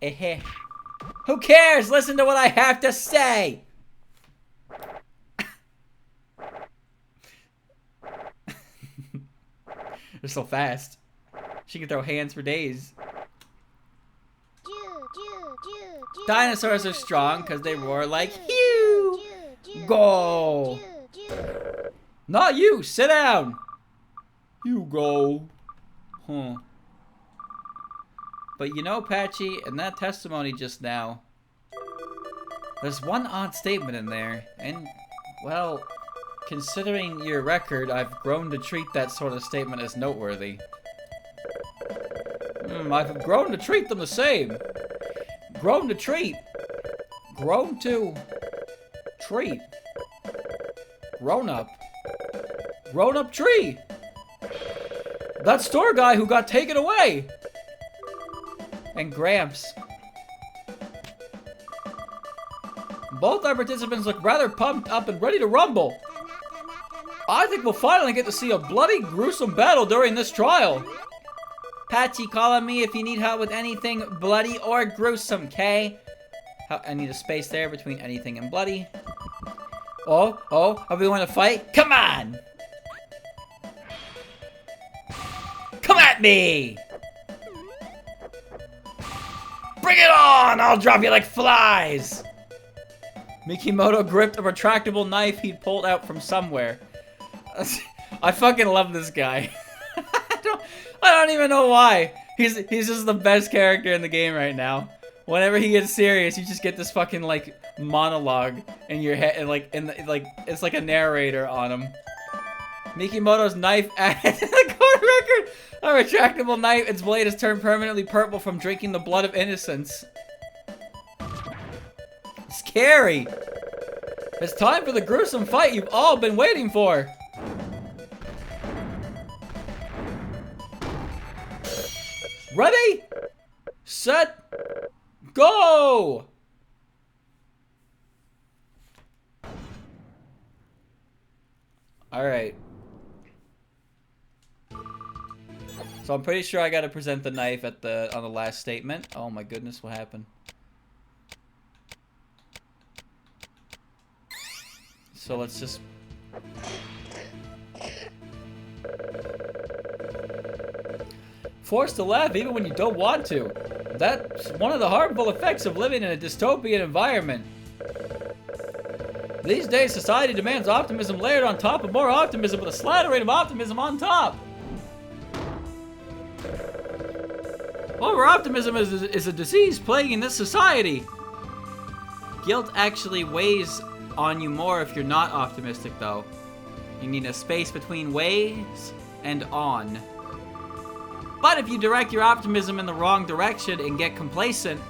Eh. Who cares? Listen to what I have to say! They're so fast. She can throw hands for days. Dinosaurs are strong because they roar like Hugh! Go! Not you! Sit down! You go. Huh. But you know, Patchy, in that testimony just now, there's one odd statement in there, and, well, considering your record, I've grown to treat that sort of statement as noteworthy. I've grown to treat them the same. Grown to treat. Grown to treat. Grown up. Grown up tree. That store guy who got taken away. And Gramps. Both our participants look rather pumped up and ready to rumble. I think we'll finally get to see a bloody, gruesome battle during this trial. Patchy, call on me if you need help with anything bloody or gruesome, Kay? I need a space there between anything and bloody. Oh, are we going to fight? Come on! Come at me! Bring it on! I'll drop you like flies! Mikimoto gripped a retractable knife he'd pulled out from somewhere. I fucking love this guy. I don't even know why. He's just the best character in the game right now. Whenever he gets serious, you just get this fucking like monologue in your head, and it's like a narrator on him. Mikimoto's knife added to the court record. A retractable knife. Its blade has turned permanently purple from drinking the blood of innocents. Scary. It's time for the gruesome fight you've all been waiting for. Ready, set, go! Alright. So I'm pretty sure I gotta present the knife on the last statement. Oh my goodness, what happened? So let's just... Forced to laugh even when you don't want to. That's one of the harmful effects of living in a dystopian environment. These days, society demands optimism layered on top of more optimism with a slattering of optimism on top. Over-optimism is a disease plaguing this society. Guilt actually weighs on you more if you're not optimistic, though. You need a space between weighs and on. But if you direct your optimism in the wrong direction and get complacent...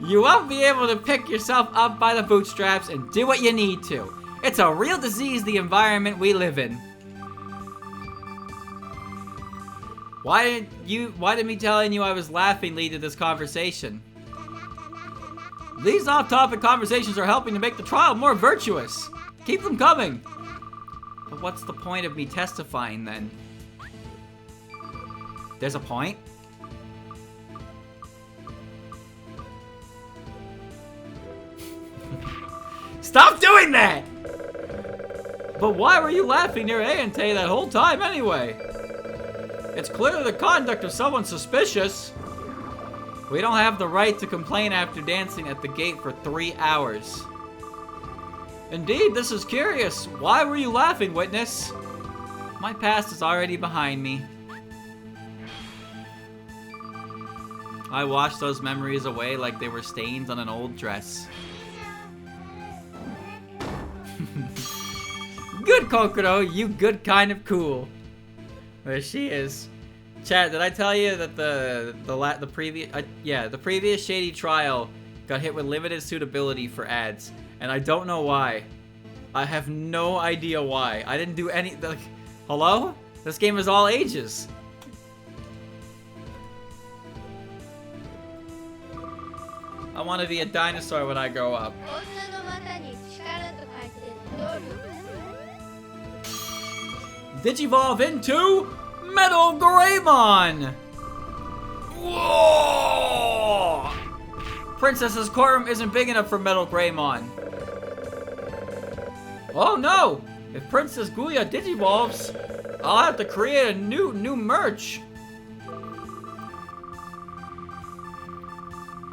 you won't be able to pick yourself up by the bootstraps and do what you need to. It's a real disease, the environment we live in. Why did me telling you I was laughing lead to this conversation? These off-topic conversations are helping to make the trial more virtuous. Keep them coming. But what's the point of me testifying then? There's a point? Stop doing that! But why were you laughing near Ayante that whole time anyway? It's clearly the conduct of someone suspicious. We don't have the right to complain after dancing at the gate for 3 hours. Indeed, this is curious. Why were you laughing, witness? My past is already behind me. I washed those memories away like they were stains on an old dress. Good, Kokoro, you good kind of cool. There she is. Chat, did I tell you that the previous Shady trial got hit with limited suitability for ads, and I don't know why. I have no idea why. I didn't do any. Like, hello? This game is all ages. I want to be a dinosaur when I grow up. Digivolve into Metal Greymon! Whoa! Princess's courtroom isn't big enough for Metal Greymon. Oh no! If Princess Guya digivolves, I'll have to create a new merch.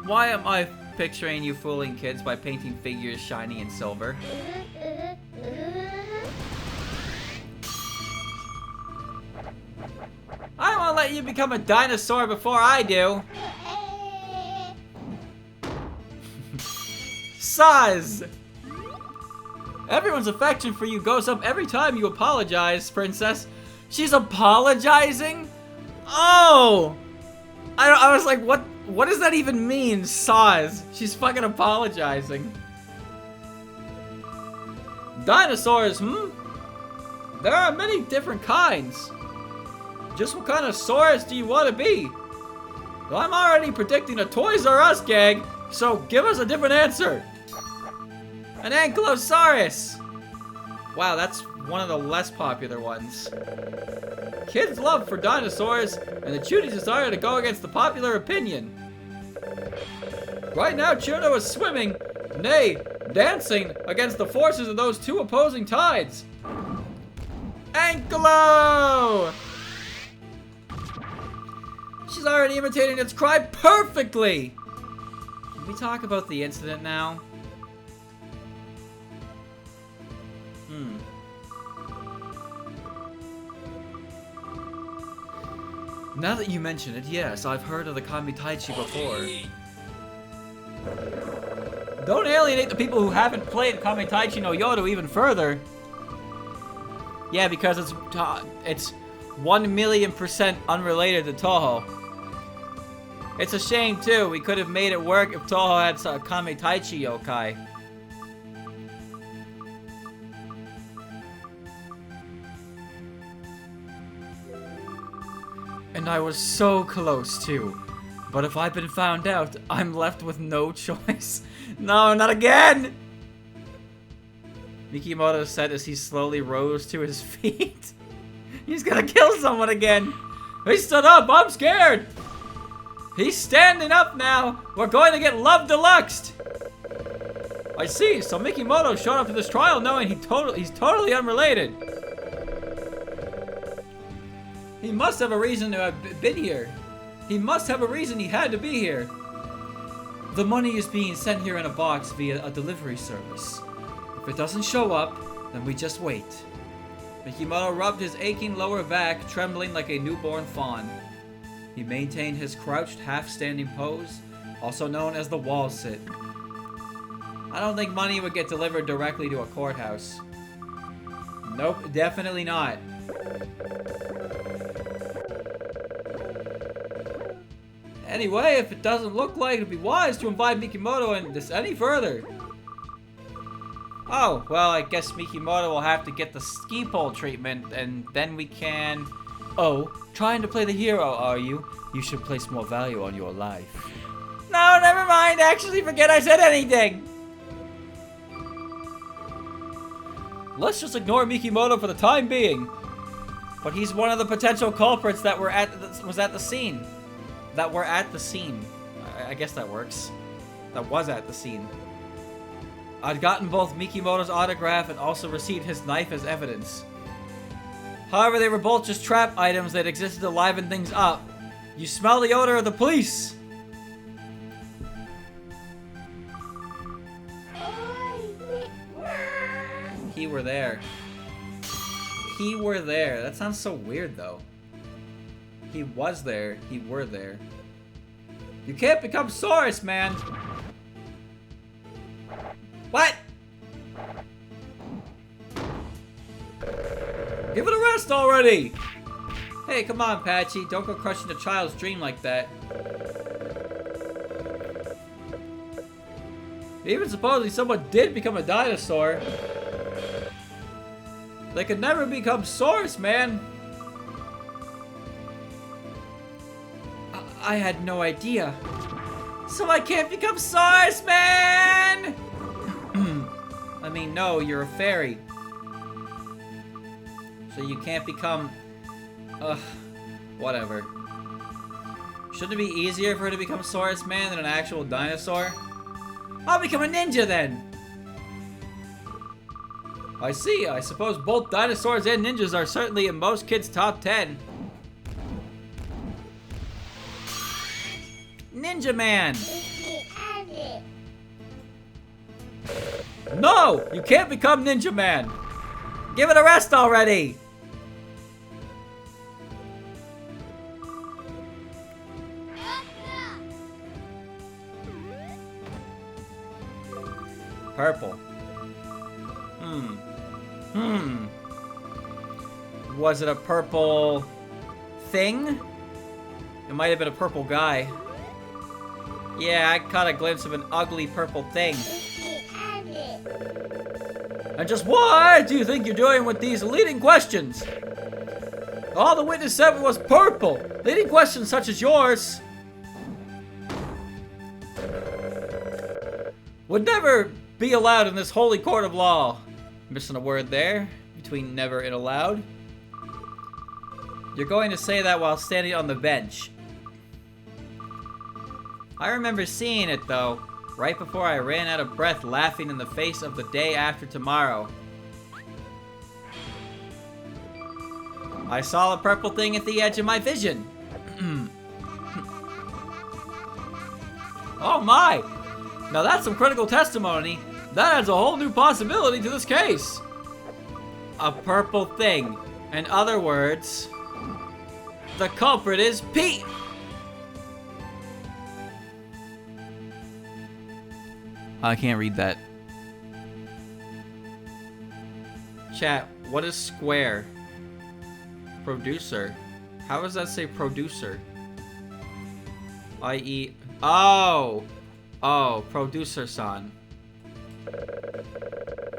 Why am I picturing you fooling kids by painting figures shiny in silver? I don't want to let you become a dinosaur before I do. Saz! Everyone's affection for you goes up every time you apologize, Princess. She's apologizing? Oh! I was like, what does that even mean, Saz? She's fucking apologizing. Dinosaurs, There are many different kinds. Just what kind of Saurus do you want to be? Well, I'm already predicting a Toys R Us gag, so give us a different answer. An Ankylosaurus! Wow, that's one of the less popular ones. Kids' love for dinosaurs and the Chudi's desire to go against the popular opinion. Right now, Chuno is swimming, nay, dancing against the forces of those two opposing tides. Ankylo! She's already imitating its cry perfectly! Can we talk about the incident now? Now that you mention it, yes, I've heard of the Kamitaichi before. Don't alienate the people who haven't played Kamitaichi no Yodo even further. Yeah, because it's 1,000,000% unrelated to Touhou. It's a shame too. We could have made it work if Touhou had a Kamitaichi yokai. And I was so close too. But if I've been found out, I'm left with no choice. No, not again! Mikimoto said as he slowly rose to his feet. He's gonna kill someone again. He stood up, I'm scared. He's standing up now. We're going to get Love Deluxed. I see, so Mikimoto showed up to this trial knowing he's totally unrelated. He must have a reason to have been here. He must have a reason he had to be here. The money is being sent here in a box via a delivery service. If it doesn't show up, then we just wait. Mikimoto rubbed his aching lower back, trembling like a newborn fawn. He maintained his crouched, half-standing pose, also known as the wall sit. I don't think money would get delivered directly to a courthouse. Nope, definitely not. Anyway, if it doesn't look like it'd be wise to invite Mikimoto in this any further. Oh, well, I guess Mikimoto will have to get the ski pole treatment, and then we can Oh, trying to play the hero, are you? You should place more value on your life. No, never mind. Actually, forget I said anything. Let's just ignore Mikimoto for the time being. But he's one of the potential culprits that was at the scene. That were at the scene. I guess that works. That was at the scene. I'd gotten both Mikimoto's autograph and also received his knife as evidence. However, they were both just trap items that existed to liven things up. You smell the odor of the police! He were there. He were there. That sounds so weird, though. He was there. He were there. You can't become Saurus, man! What? Give it a rest already! Hey, come on, Patchy. Don't go crushing a child's dream like that. Even supposing someone did become a dinosaur, they could never become Saurus, man. I had no idea. So I can't become Saurus, man! I mean, no, you're a fairy. So you can't become... whatever. Shouldn't it be easier for her to become Saurus Man than an actual dinosaur? I'll become a ninja then! I see. I suppose both dinosaurs and ninjas are certainly in most kids' top 10. Ninja Man! No! You can't become Ninja Man! Give it a rest already! Purple. Was it a purple thing? It might have been a purple guy. Yeah, I caught a glimpse of an ugly purple thing. And just what do you think you're doing with these leading questions? All the witness said was purple. Leading questions such as yours would never be allowed in this holy court of law. Missing a word there between never and allowed. You're going to say that while standing on the bench. I remember seeing it though, right before I ran out of breath laughing in the face of the day after tomorrow. I saw the purple thing at the edge of my vision. Oh my! Now that's some critical testimony. That adds a whole new possibility to this case. A purple thing. In other words, the culprit is Pete. I can't read that. Chat, what is square? Producer. How does that say producer? I-E... Oh! Oh, producer-san.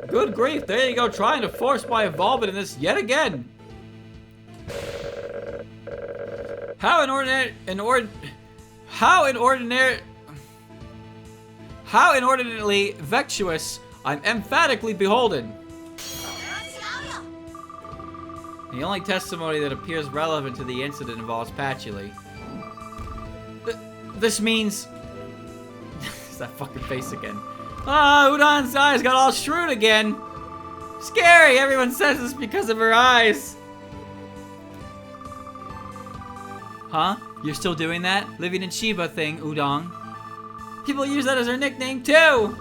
Good grief, there you go, trying to force my involvement in this yet again. How inordinately vexuous, I'm emphatically beholden. The only testimony that appears relevant to the incident involves Patchouli. This means... It's that fucking face again. Ah, Udon's eyes got all shrewd again. Scary, everyone says this because of her eyes. Huh? You're still doing that? Living in Shiba thing, Udon. People use that as their nickname too!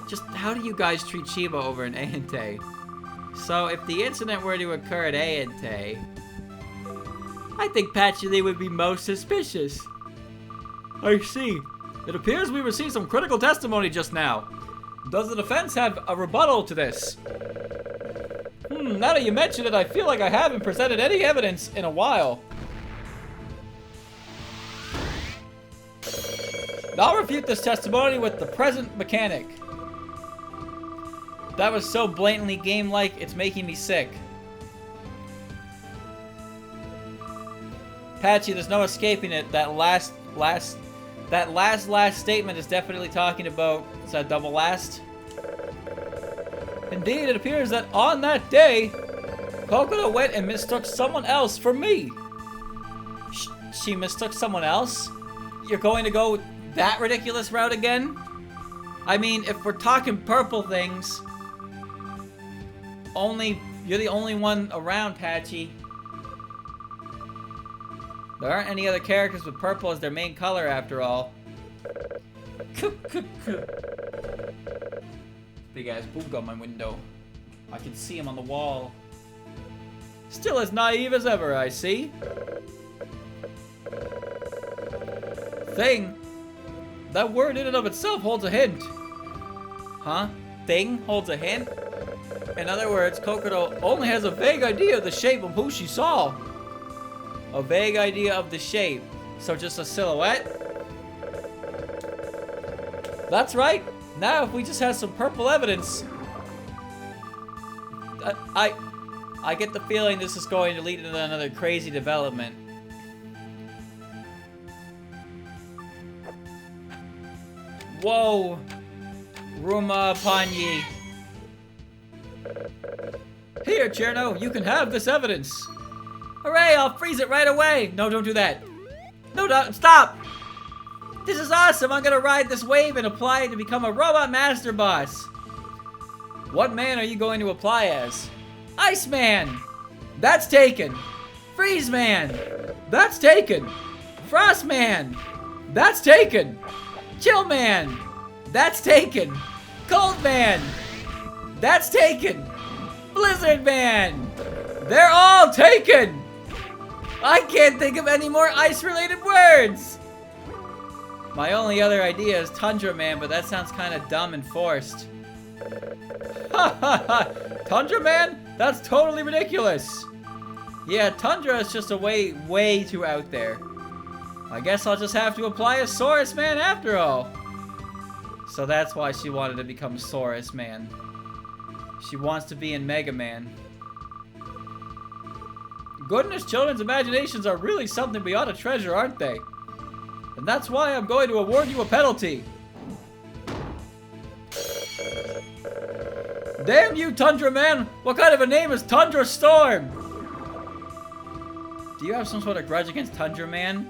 Just how do you guys treat Shiba over in Aente? So if the incident were to occur at Aente, I think Patchouli would be most suspicious. I see. It appears we received some critical testimony just now. Does the defense have a rebuttal to this? Now that you mention it, I feel like I haven't presented any evidence in a while. I'll refute this testimony with the present mechanic. That was so blatantly game-like, it's making me sick. Patchy, there's no escaping it. That last statement is definitely talking about, is that double last? Indeed, it appears that on that day, Cocoa went and mistook someone else for me. She mistook someone else? You're going to go that ridiculous route again? I mean, if we're talking purple things, you're the only one around, Patchy. There aren't any other characters with purple as their main color, after all. Big ass boog on my window. I can see him on the wall. Still as naive as ever, I see. Thing? That word in and of itself holds a hint. Huh? Thing holds a hint? In other words, Kokodo only has a vague idea of the shape of who she saw. A vague idea of the shape. So just a silhouette? That's right. Now if we just have some purple evidence. I get the feeling this is going to lead into another crazy development. Whoa! Ruma Panyi. Here, Cherno, you can have this evidence. Hooray, I'll freeze it right away. No, don't do that. No, stop! This is awesome. I'm gonna ride this wave and apply it to become a robot master boss. What man are you going to apply as? Iceman! That's taken. Freeze Man! That's taken. Frost Man! That's taken. Chill Man! That's taken. Cold Man! That's taken. Blizzard Man! They're all taken! I can't think of any more ice-related words! My only other idea is Tundra Man, but that sounds kind of dumb and forced. Ha ha ha! Tundra Man? That's totally ridiculous! Yeah, Tundra is just a way too out there. I guess I'll just have to apply a Saurus Man after all. So that's why she wanted to become Saurus Man. She wants to be in Mega Man. Goodness, children's imaginations are really something we ought to treasure, aren't they? And that's why I'm going to award you a penalty. Damn you, Tundra Man! What kind of a name is Tundra Storm? Do you have some sort of grudge against Tundra Man?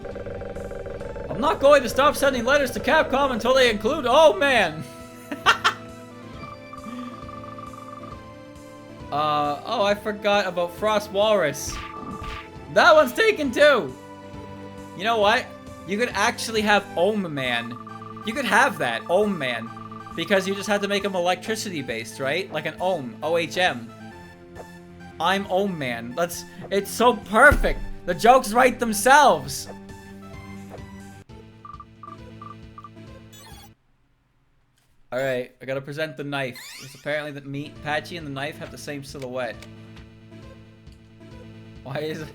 I'm not going to stop sending letters to Capcom until they include Oh Man! Oh, I forgot about Frost Walrus. That one's taken too! You know what? You could actually have Ohm Man. You could have that, Ohm Man. Because you just had to make them electricity based, right? Like an Ohm, O-H-M. I'm Ohm Man. It's so perfect. The jokes write themselves. Alright, I gotta present the knife. It's apparently that me, Patchy, and the knife have the same silhouette. Why is it?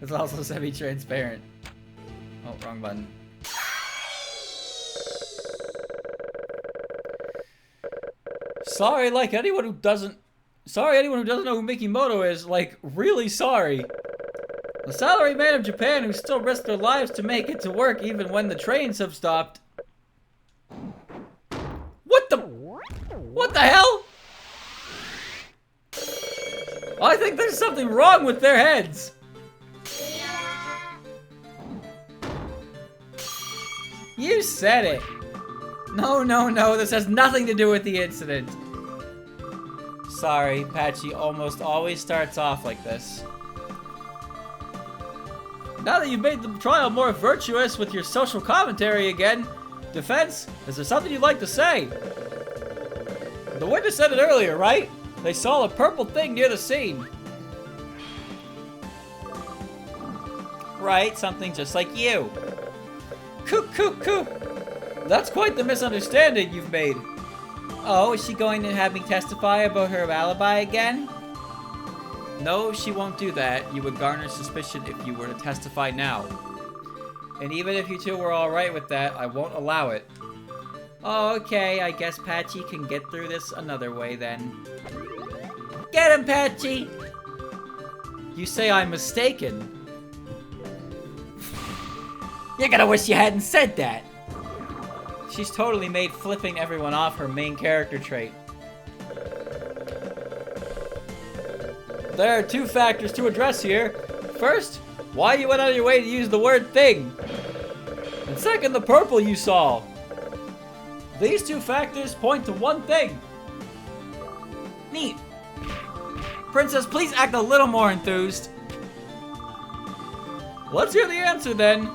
It's also semi-transparent. Oh, wrong button. Sorry, anyone who doesn't know who Mikimoto is, like, really sorry. The salaryman of Japan who still risked their lives to make it to work even when the trains have stopped. What the hell? I think there's something wrong with their heads. You said it. No, this has nothing to do with the incident. Sorry, Patchy almost always starts off like this. Now that you've made the trial more virtuous with your social commentary again, Defense, is there something you'd like to say? The witness said it earlier, right? They saw a purple thing near the scene. Right, something just like you. Coop. That's quite the misunderstanding you've made. Oh, is she going to have me testify about her alibi again? No, she won't do that. You would garner suspicion if you were to testify now. And even if you two were alright with that, I won't allow it. Oh, okay, I guess Patchy can get through this another way then. Get him, Patchy! You say I'm mistaken. You're gonna wish you hadn't said that. She's totally made flipping everyone off her main character trait. There are 2 factors to address here. First, why you went out of your way to use the word thing. And second, the purple you saw. These 2 factors point to one thing. Neat. Princess, please act a little more enthused. Let's hear the answer then.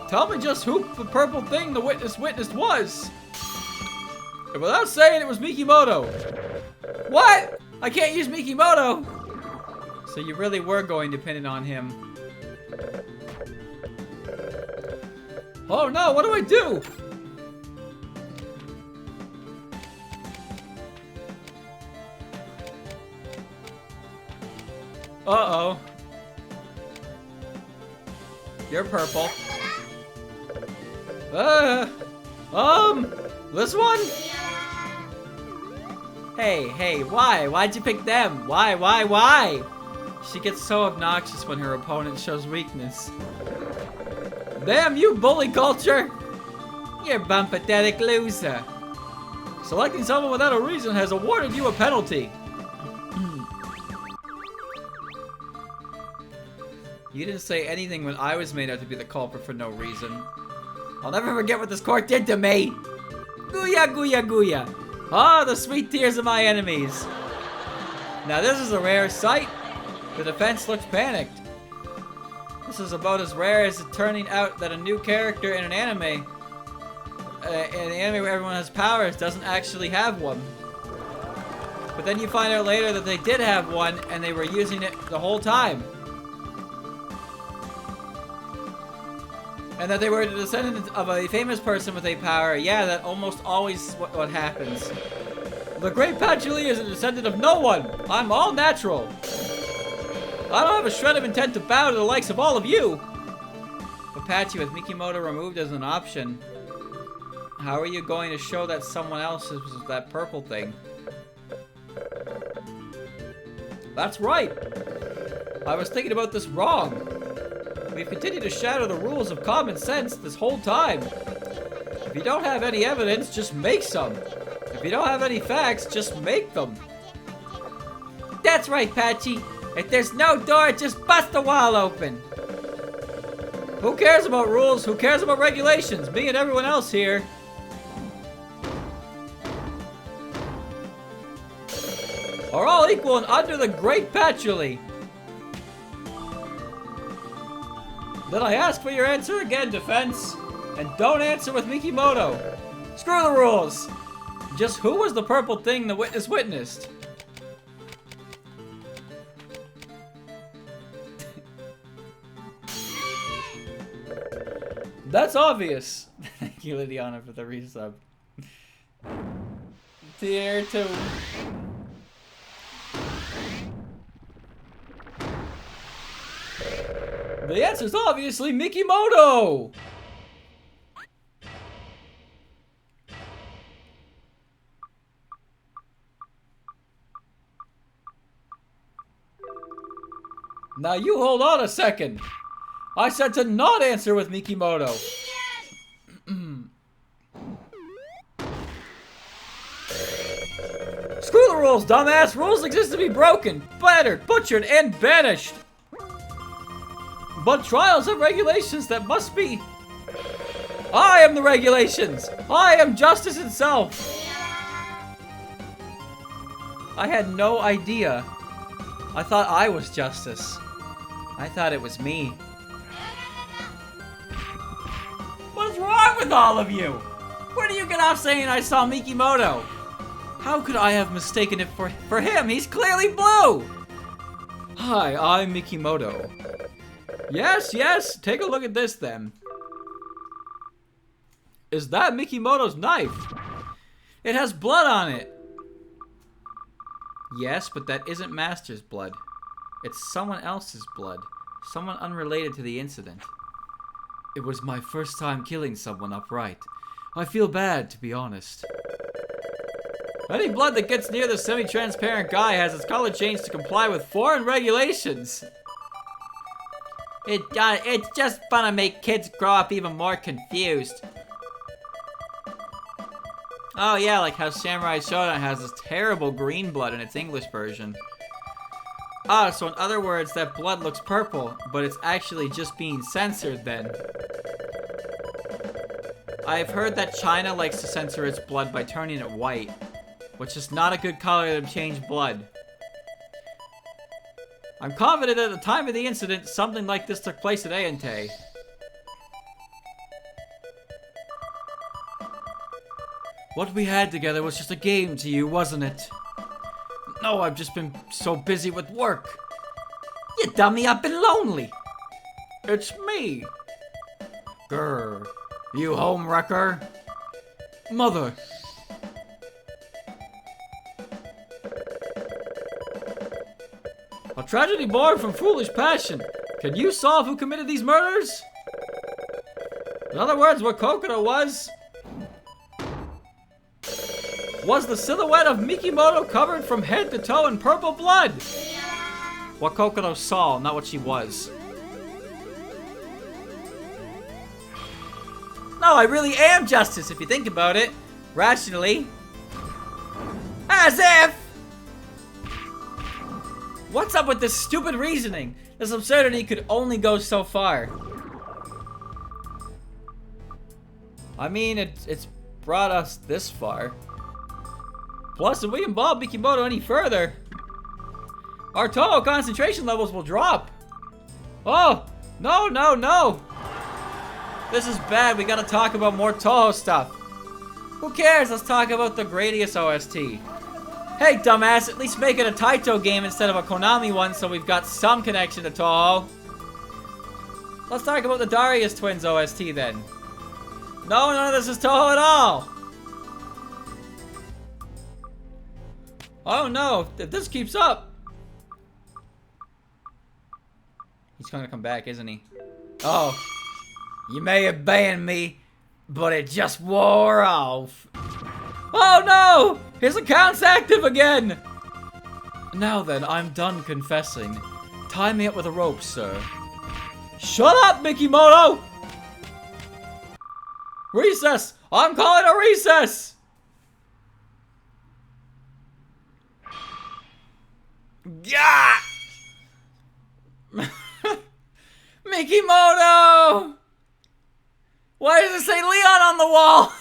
Tell me just who the purple thing the witness witnessed was. And without saying it was Mikimoto. What? I can't use Mikimoto. So you really were going to pin it on him. Oh no, what do I do? Uh-oh. You're purple. This one? Hey, why? Why'd you pick them? Why? She gets so obnoxious when her opponent shows weakness. Damn you, bully culture! You're a pathetic loser. Selecting someone without a reason has awarded you a penalty. You didn't say anything when I was made out to be the culprit for no reason. I'll never forget what this court did to me! Gooya, gooya, gooya! Ah, the sweet tears of my enemies! Now this is a rare sight. The defense looks panicked. This is about as rare as it turning out that a new character in an anime where everyone has powers doesn't actually have one. But then you find out later that they did have one and they were using it the whole time. And that they were the descendant of a famous person with a power. Yeah, that almost always what happens. The great Patchouli is a descendant of no one. I'm all natural. I don't have a shred of intent to bow to the likes of all of you. But Patchy, with Mikimoto removed as an option, how are you going to show that someone else is that purple thing? That's right. I was thinking about this wrong. We've continued to shadow the rules of common sense this whole time. If you don't have any evidence, just make some. If you don't have any facts, just make them. That's right, Patchy. If there's no door, just bust the wall open. Who cares about rules? Who cares about regulations? Me and everyone else here. Are all equal and under the great Patchouli. Then I ask for your answer again, defense. And don't answer with Mikimoto. Screw the rules. Just who was the purple thing the witness witnessed? That's obvious. Thank you, Lydiana, for the resub. Tier 2. The answer's obviously Mikimoto! Now you hold on a second. I said to not answer with Mikimoto. Screw the rules, dumbass. Rules exist to be broken, battered, butchered, and banished. But trials have regulations that must be. I am the regulations. I am justice itself. I had no idea. I thought I was justice. I thought it was me. What's wrong with all of you? Where do you get off saying I saw Mikimoto? How could I have mistaken it for him? He's clearly blue! Hi, I'm Mikimoto. Yes, take a look at this then. Is that Mikimoto's knife? It has blood on it. Yes, but that isn't Master's blood. It's someone else's blood. Someone unrelated to the incident. It was my first time killing someone upright. I feel bad, to be honest. Any blood that gets near the semi-transparent guy has its color changed to comply with foreign regulations. It's just fun to make kids grow up even more confused. Oh yeah, like how Samurai Shodown has this terrible green blood in its English version. Ah, so in other words, that blood looks purple, but it's actually just being censored then. I've heard that China likes to censor its blood by turning it white, which is not a good color to change blood. I'm confident at the time of the incident, something like this took place at Aente. What we had together was just a game to you, wasn't it? No, I've just been so busy with work. You dummy, I've been lonely. It's me. Grr. You home wrecker? Mother. A tragedy born from foolish passion. Can you solve who committed these murders? In other words, what Kokoda was the silhouette of Mikimoto covered from head to toe in purple blood. What Kokoda saw, not what she was. No, I really am justice if you think about it. Rationally. As if! What's up with this stupid reasoning? This absurdity could only go so far. I mean, it's brought us this far. Plus, if we involve Mikimoto any further, our Touhou concentration levels will drop. Oh, no, no, no. This is bad. We gotta talk about more Touhou stuff. Who cares? Let's talk about the Gradius OST. Hey, dumbass, at least make it a Taito game instead of a Konami one so we've got some connection to Touhou. Let's talk about the Darius Twins OST then. No, none of this is Touhou at all. Oh no, if this keeps up. He's gonna come back, isn't he? Oh. You may have banned me, but it just wore off. Oh no! His account's active again! Now then, I'm done confessing. Tie me up with a rope, sir. Shut up, Mikimoto! Recess! I'm calling a recess! Yeah! Mikimoto! Why does it say Leon on the wall?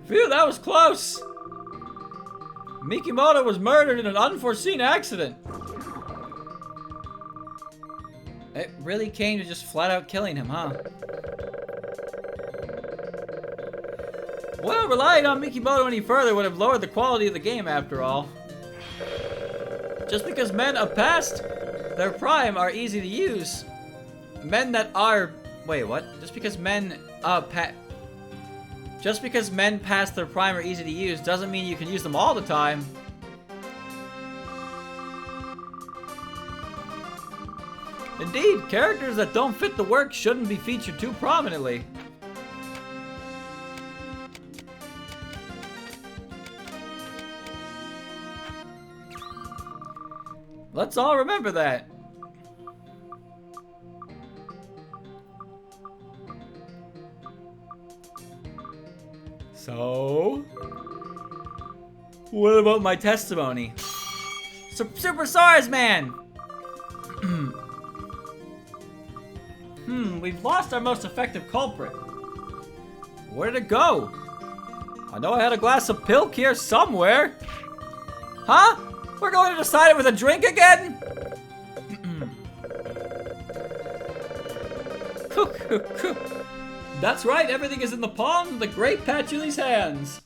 Phew, that was close. Mikimoto was murdered in an unforeseen accident. It really came to just flat out killing him, huh? Well, relying on Mikimoto any further would have lowered the quality of the game after all. Just because men of past their prime are easy to use. Men that are... Wait, what? Just because men past their prime are easy to use doesn't mean you can use them all the time. Indeed, characters that don't fit the work shouldn't be featured too prominently. Let's all remember that. So, what about my testimony? Super SARS Man! We've lost our most effective culprit. Where did it go? I know I had a glass of pilk here somewhere. Huh? We're going to decide it with a drink again? That's right, everything is in the palms of the great Patchouli's hands.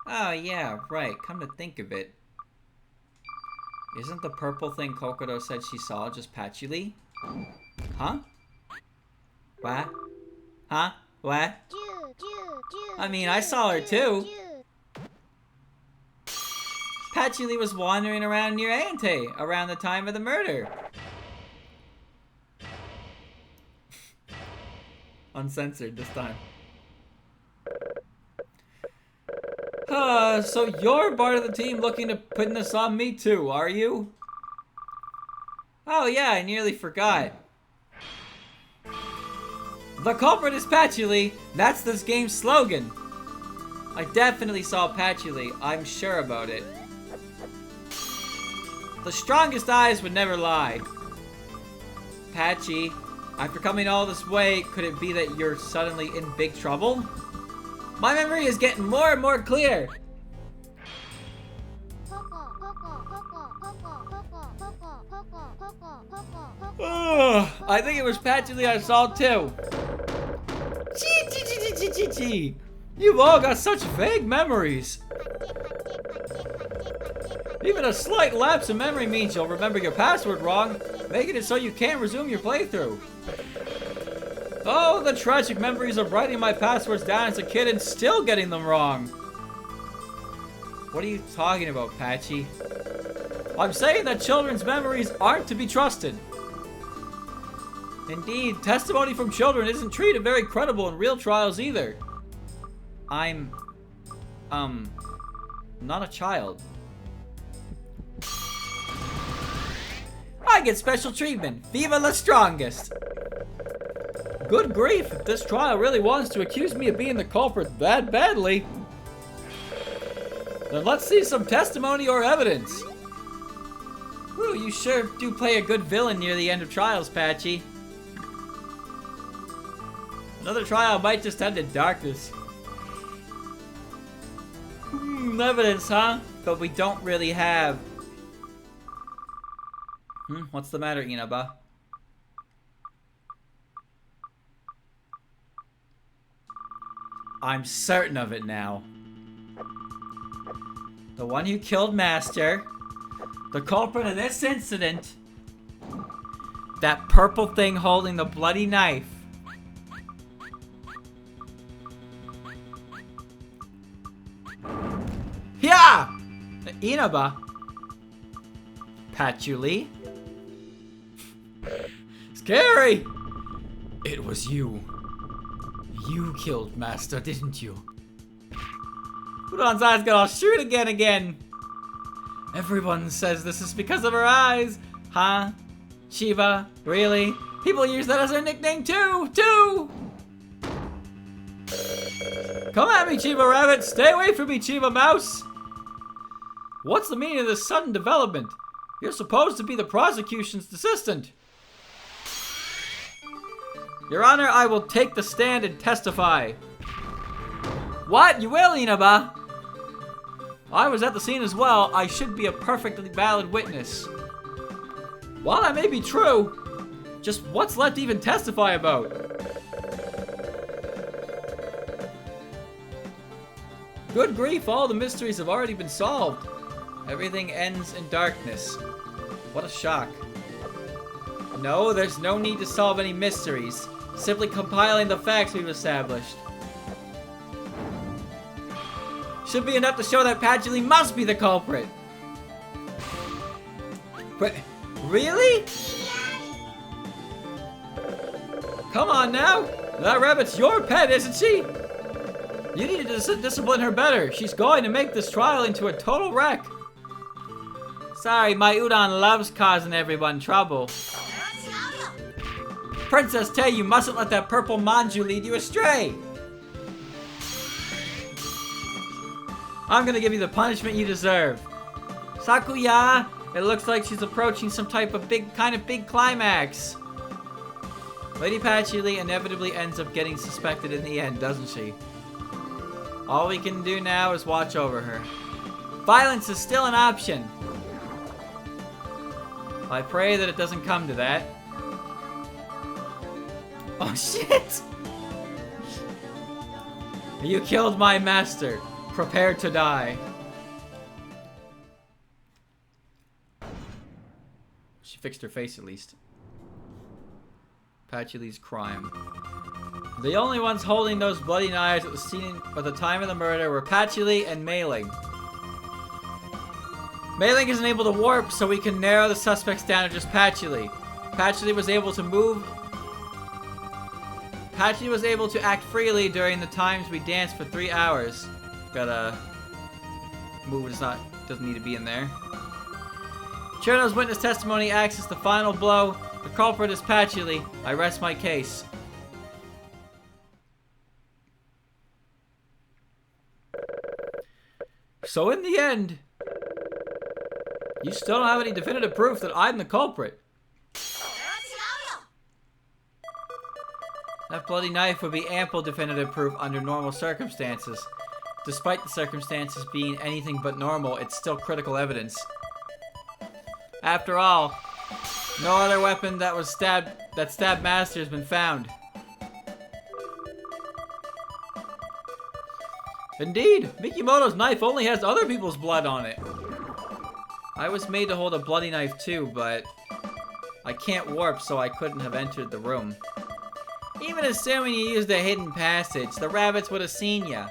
Oh yeah, right, come to think of it. Isn't the purple thing Kokodo said she saw just Patchouli? Huh? What? Huh? What? I mean, I saw her too. Patchouli was wandering around near Aente around the time of the murder. Uncensored this time. So you're part of the team looking to put this on me too, are you? Oh yeah, I nearly forgot. The culprit is Patchouli. That's this game's slogan. I definitely saw Patchouli. I'm sure about it. The strongest eyes would never lie. Patchy, after coming all this way, could it be that you're suddenly in big trouble? My memory is getting more and more clear. I think it was Patchouli I saw too. Gee. You've all got such vague memories. Even a slight lapse in memory means you'll remember your password wrong, making it so you can't resume your playthrough. Oh, the tragic memories of writing my passwords down as a kid and still getting them wrong. What are you talking about, Patchy? I'm saying that children's memories aren't to be trusted. Indeed, testimony from children isn't treated very credible in real trials either. I'm, not a child. I get special treatment. Viva the strongest. Good grief, if this trial really wants to accuse me of being the culprit that badly, then let's see some testimony or evidence. Whew, you sure do play a good villain near the end of trials, Patchy. Another trial might just end in darkness. Evidence, huh? But we don't really have. What's the matter, Inaba? I'm certain of it now. The one who killed Master, the culprit of this incident, that purple thing holding the bloody knife. Yeah! Inaba. Patchouli. Scary! It was you. You killed Master, didn't you? Udon's eyes got all shoot again. Everyone says this is because of her eyes. Huh? Chiba? Really? People use that as their nickname too! Come at me, Chiba Rabbit! Stay away from me, Chiba Mouse! What's the meaning of this sudden development? You're supposed to be the prosecution's assistant. Your Honor, I will take the stand and testify. What? You will, Inaba? I was at the scene as well. I should be a perfectly valid witness. While that may be true, just what's left to even testify about? Good grief, all the mysteries have already been solved. Everything ends in darkness. What a shock. No, there's no need to solve any mysteries. Simply compiling the facts we've established. Should be enough to show that Patchouli must be the culprit. But, really? Come on now. That rabbit's your pet, isn't she? You need to discipline her better. She's going to make this trial into a total wreck. Sorry, my Udon loves causing everyone trouble. Princess Tay, you mustn't let that purple manju lead you astray. I'm gonna give you the punishment you deserve. Sakuya, it looks like she's approaching some type of big climax. Lady Patchouli inevitably ends up getting suspected in the end, doesn't she? All we can do now is watch over her. Violence is still an option. I pray that it doesn't come to that. Oh shit! You killed my master. Prepare to die. She fixed her face at least. Patchouli's crime. The only ones holding those bloody knives at the scene at the time of the murder were Patchouli and Mei-Ling. Mei-Ling isn't able to warp, so we can narrow the suspects down to just Patchouli. Patchouli was able to act freely during the times we danced for 3 hours. Gotta move doesn't need to be in there. Cherno's witness testimony acts as the final blow. The culprit is Patchouli. I rest my case. So in the end, you still don't have any definitive proof that I'm the culprit. That bloody knife would be ample definitive proof under normal circumstances. Despite the circumstances being anything but normal, it's still critical evidence. After all, no other weapon that stabbed Master has been found. Indeed, Mikimoto's knife only has other people's blood on it. I was made to hold a bloody knife too, but I can't warp, so I couldn't have entered the room. Even assuming you used a hidden passage, the rabbits would have seen ya.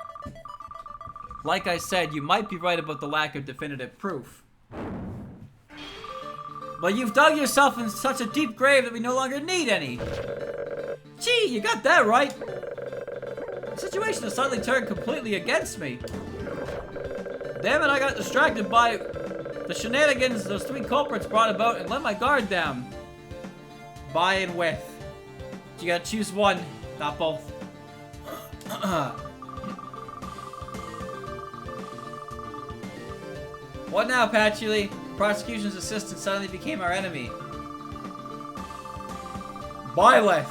Like I said, you might be right about the lack of definitive proof. But you've dug yourself in such a deep grave that we no longer need any. Gee, you got that right. The situation has suddenly turned completely against me. Damn it, I got distracted by the shenanigans those three culprits brought about and let my guard down. By and with. You gotta choose one, not both. What now, Patchouli? Prosecution's assistant suddenly became our enemy. Byleth.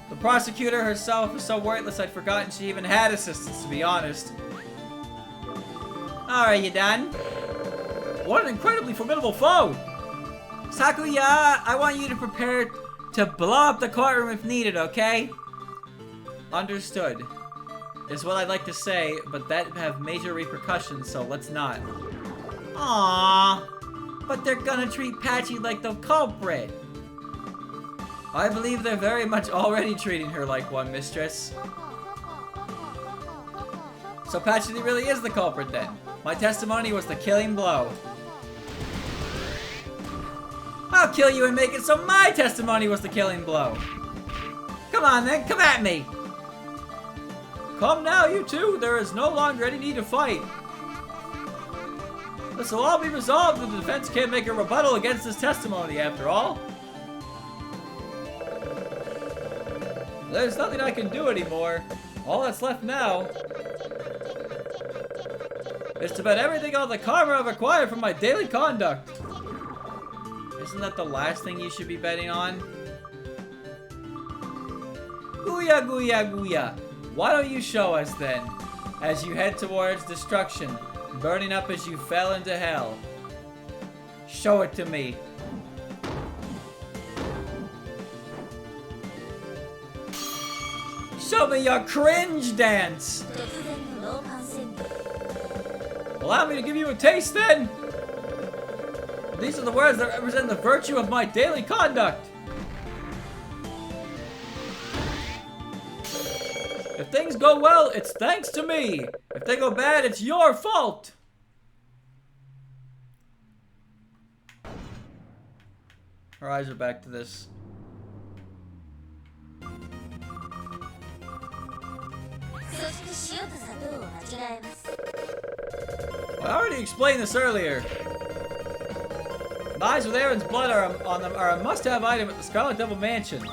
The prosecutor herself is so worthless I'd forgotten she even had assistants, to be honest. Alright, you done? What an incredibly formidable foe! Sakuya, I want you to prepare to blow up the courtroom if needed, okay? Understood. Is what I'd like to say, but that would have major repercussions, so let's not. Aww, but they're gonna treat Patchy like the culprit. I believe they're very much already treating her like one, mistress. So Patchy really is the culprit then. My testimony was the killing blow. I'll kill you and make it so my testimony was the killing blow. Come on then, come at me. Come now, you two. There is no longer any need to fight. This will all be resolved if the defense can't make a rebuttal against this testimony, after all. There's nothing I can do anymore. All that's left now is to bet everything on the karma I've acquired from my daily conduct. Isn't that the last thing you should be betting on? Gooya, gooya, gooya. Why don't you show us then, as you head towards destruction, burning up as you fell into hell? Show it to me. Show me your cringe dance! Allow me to give you a taste then! These are the words that represent the virtue of my daily conduct! If things go well, it's thanks to me. If they go bad, it's your fault. Her eyes are back to this. I already explained this earlier. Knives with Aaron's blood on them are a must-have item at the Scarlet Devil Mansion.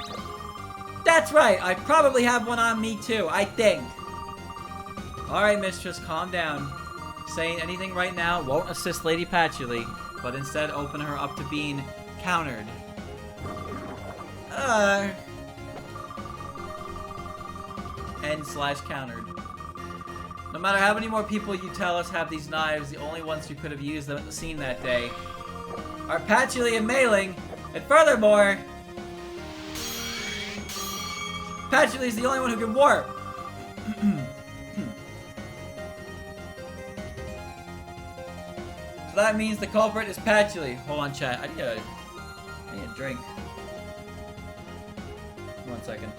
That's right, I probably have one on me too, I think. Alright, mistress, calm down. Saying anything right now won't assist Lady Patchouli, but instead open her up to being countered. N/countered. No matter how many more people you tell us have these knives, the only ones who could have used them at the scene that day are Patchouli and Mei-Ling, and furthermore, Patchouli's the only one who can warp. So that means the culprit is Patchouli. Hold on, chat. I need a drink. 1 second.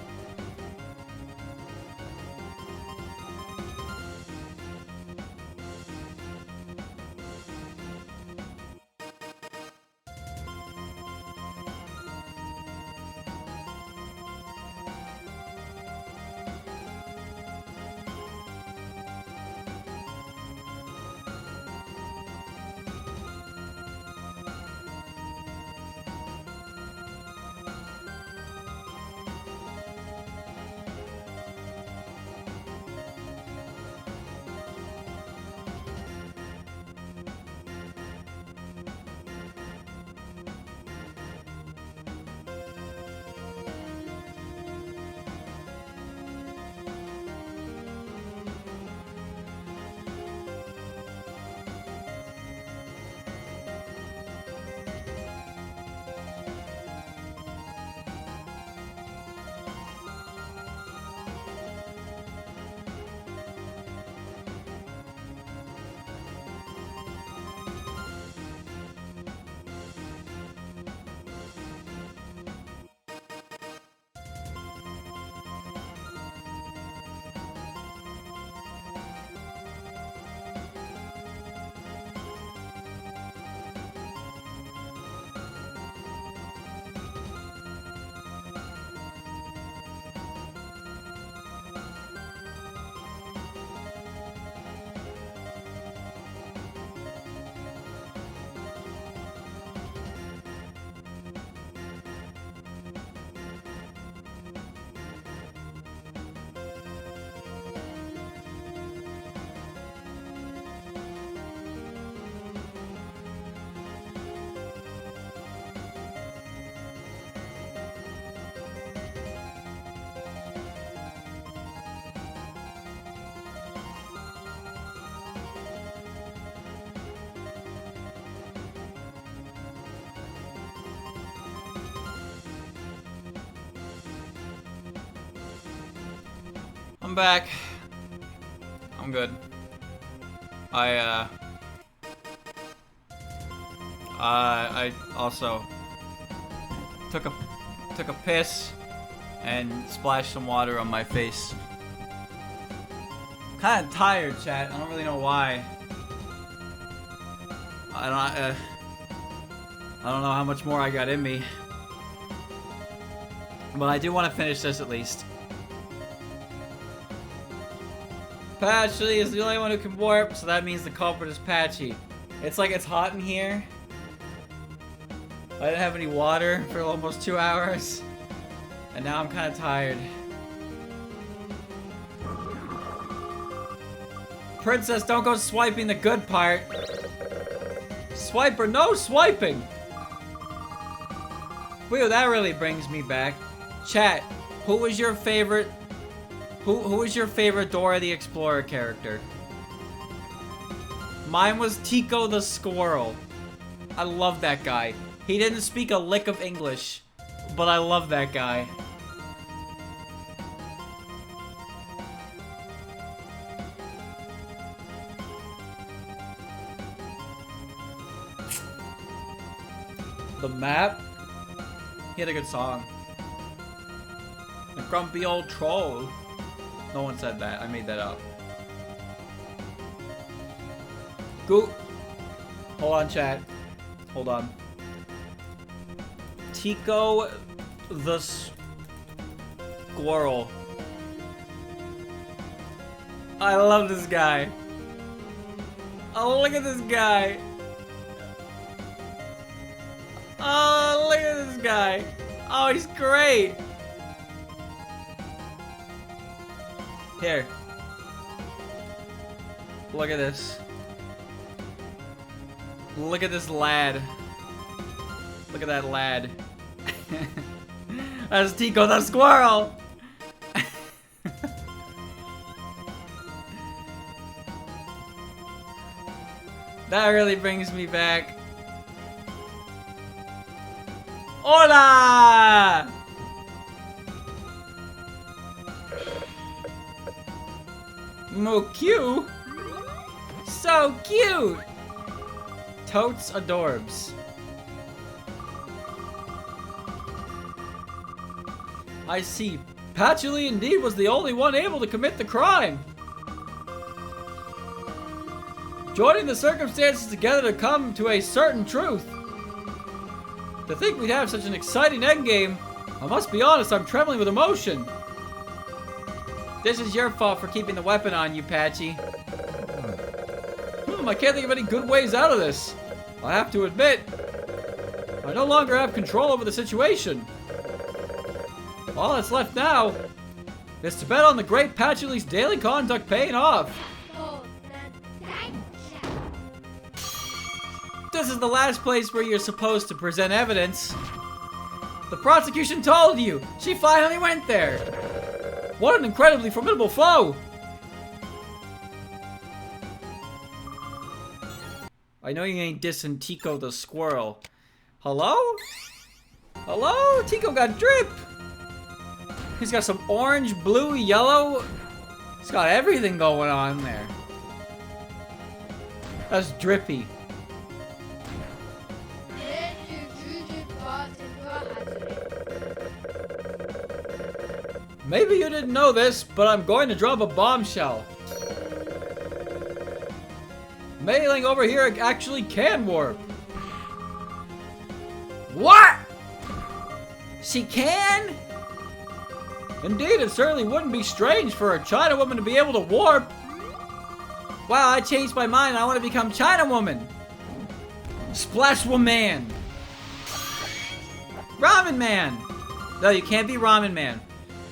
I'm back. I'm good. I also took a piss and splashed some water on my face. I'm kind of tired, chat. I don't really know why. I don't know how much more I got in me. But I do want to finish this at least. Patchy is the only one who can warp, so that means the culprit is Patchy. It's like it's hot in here. I didn't have any water for almost 2 hours. And now I'm kind of tired. Princess, don't go swiping the good part. Swiper, no swiping! Whew, that really brings me back. Chat, who was your favorite... Who was your favorite Dora the Explorer character? Mine was Tico the Squirrel. I love that guy. He didn't speak a lick of English, but I love that guy. The map? He had a good song. The grumpy old troll. No one said that. I made that up. Go. Hold on, chat. Hold on. Tico the Squirrel. I love this guy. Oh, look at this guy. Oh, look at this guy. Oh, he's great. Here. Look at this. Look at this lad. Look at that lad. That's Tico the Squirrel. That really brings me back. Hola! Mo cute. So cute. Totes adorbs. I see. Patchouli indeed was the only one able to commit the crime. Joining the circumstances together to come to a certain truth. To think we'd have such an exciting endgame, I must be honest, I'm trembling with emotion. This is your fault for keeping the weapon on you, Patchy. I can't think of any good ways out of this. I have to admit, I no longer have control over the situation. All that's left now is to bet on the great Patchouli's daily conduct paying off. This is the last place where you're supposed to present evidence. The prosecution told you. She finally went there. What an incredibly formidable foe! I know you ain't dissing Tico the Squirrel. Hello? Hello? Tico got drip! He's got some orange, blue, yellow. He's got everything going on there. That's drippy. Maybe you didn't know this, but I'm going to drop a bombshell. Mailing over here actually can warp. What? She can? Indeed, it certainly wouldn't be strange for a China woman to be able to warp. Wow, I changed my mind. I want to become China woman. Splash woman. Ramen man. No, you can't be Ramen man.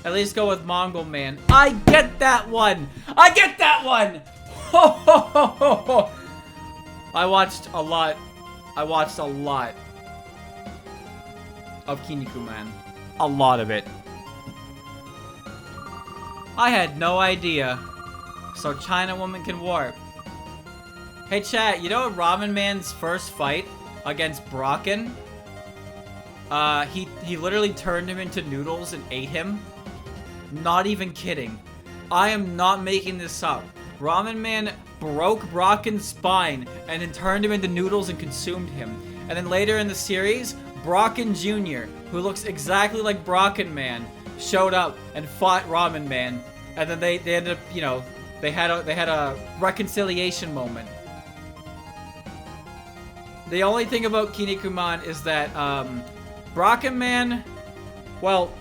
At least go with Mongol man. I get that one. I get that one. Ho, ho, ho, ho, ho. I watched a lot of Kinnikuman. A lot of it. I had no idea. So China woman can warp. Hey chat, you know Ramen Man's first fight against Brocken? He literally turned him into noodles and ate him. Not even kidding. I am not making this up. Ramen Man broke Brocken's spine and then turned him into noodles and consumed him. And then later in the series, Brocken Jr., who looks exactly like Brocken Man, showed up and fought Ramen Man. And then they ended up, you know, they had a reconciliation moment. The only thing about Kinnikuman is that Brocken Man, well,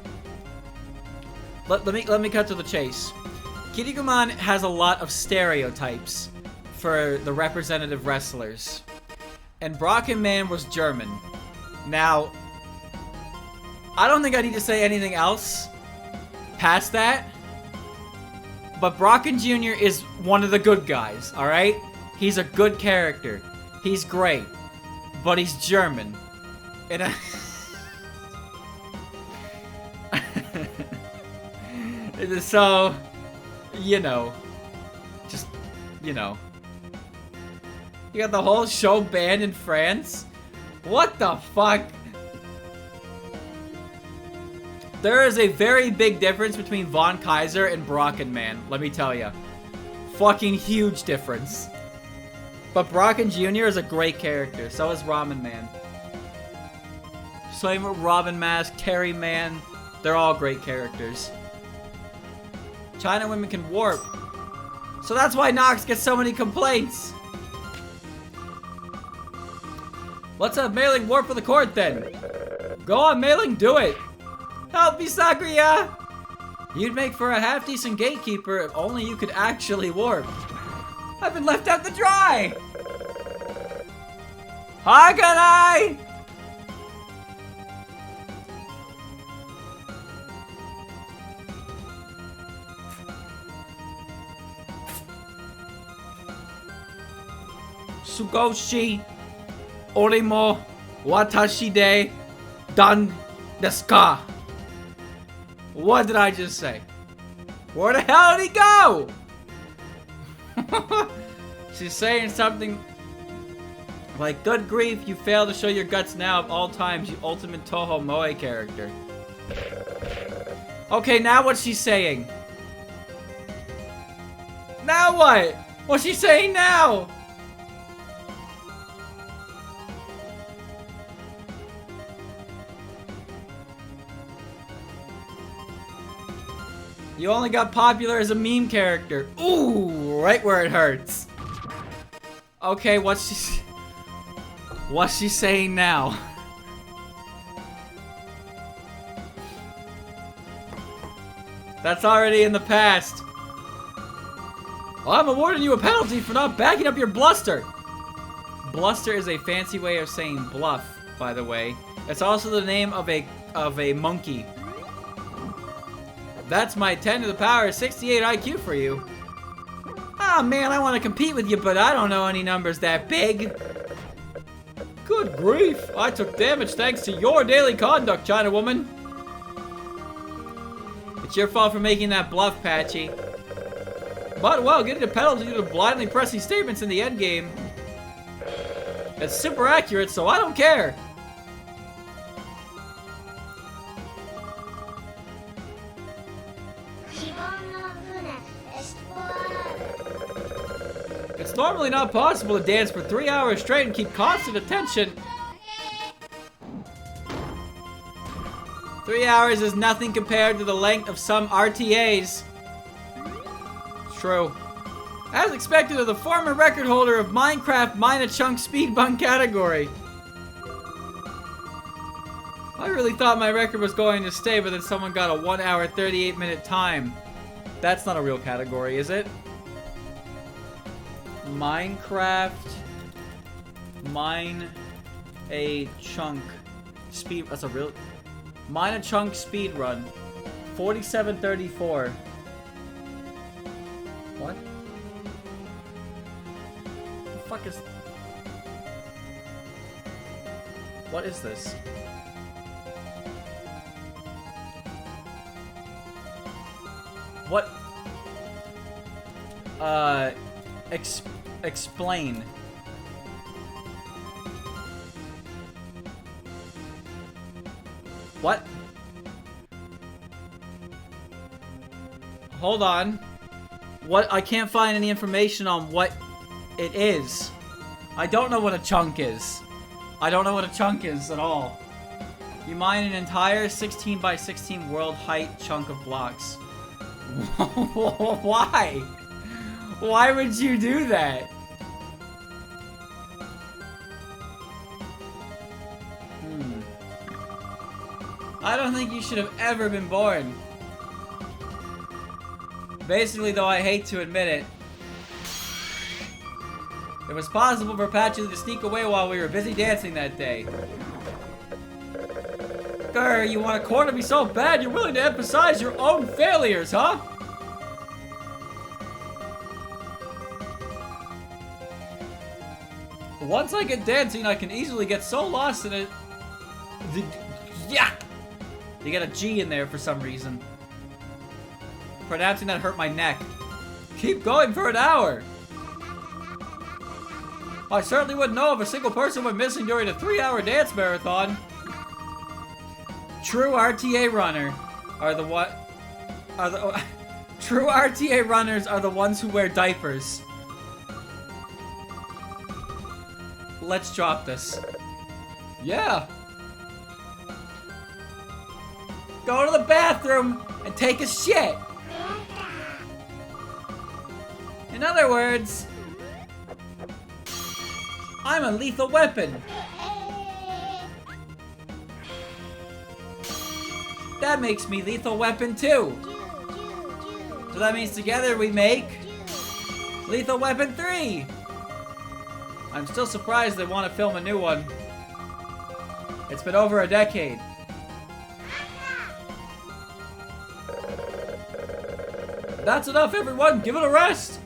let me cut to the chase. Kinnikuman has a lot of stereotypes for the representative wrestlers. And Brocken Man was German. Now, I don't think I need to say anything else past that. But Brocken Jr. is one of the good guys, alright? He's a good character. He's great. But he's German. And so, you know. Just, you know. You got the whole show banned in France? What the fuck? There is a very big difference between Von Kaiser and Brocken Man, let me tell ya. Fucking huge difference. But Brocken Jr. is a great character, so is Ramen Man. Same with Robin Mask, Terry Man, they're all great characters. China women can warp. So that's why Nox gets so many complaints. Let's have Mailing warp for the court then. Go on, Mailing, do it. Help me, Sakuya! You'd make for a half-decent gatekeeper if only you could actually warp. I've been left out to dry! Hakanai! Sugoshi Orimo Watashi de Dan desu ka? What did I just say? Where the hell did he go? She's saying something like, good grief, you fail to show your guts now of all times, you ultimate Touhou Moe character. Okay, now what's she saying? Now what? What's she saying now? You only got popular as a meme character. Ooh, right where it hurts. Okay, what's she saying now? That's already in the past. Well, I'm awarding you a penalty for not backing up your bluster. Bluster is a fancy way of saying bluff, by the way. It's also the name of a monkey. That's my 10 to the power 68 IQ for you. Ah, man, I want to compete with you, but I don't know any numbers that big. Good grief. I took damage thanks to your daily conduct, China woman. It's your fault for making that bluff, Patchy. But, well, getting a penalty due to blindly pressing statements in the endgame. It's super accurate, so I don't care. It's normally not possible to dance for 3 hours straight and keep constant attention. 3 hours is nothing compared to the length of some RTAs. It's true. As expected of the former record holder of Minecraft Mine a Chunk Speed Bun category. I really thought my record was going to stay, but then someone got a 1 hour 38 minute time. That's not a real category, is it? Minecraft. Mine a chunk. Speed. That's a real. Mine a chunk speed run. 47:34. What? The fuck is. What is this? What? Explain. What? Hold on. What? I can't find any information on what it is. I don't know what a chunk is. I don't know what a chunk is at all. You mine an entire 16 by 16 world height chunk of blocks. Why? Why would you do that? I don't think you should have ever been born. Basically, though, I hate to admit it, it was possible for Patchy to sneak away while we were busy dancing that day. Grr, you want to corner me so bad you're willing to emphasize your own failures, huh? Once I get dancing, I can easily get so lost in it. Yeah! You got a G in there for some reason. Pronouncing that hurt my neck. Keep going for an hour. I certainly wouldn't know if a single person went missing during a 3-hour dance marathon. True RTA runner are the what? Are the true RTA runners are the ones who wear diapers. Let's drop this. Yeah. Go to the bathroom and take a shit. In other words, I'm a lethal weapon. That makes me lethal weapon too. So that means together we make Lethal Weapon 3. I'm still surprised they want to film a new one. It's been over a decade. That's enough, everyone. Give it a rest.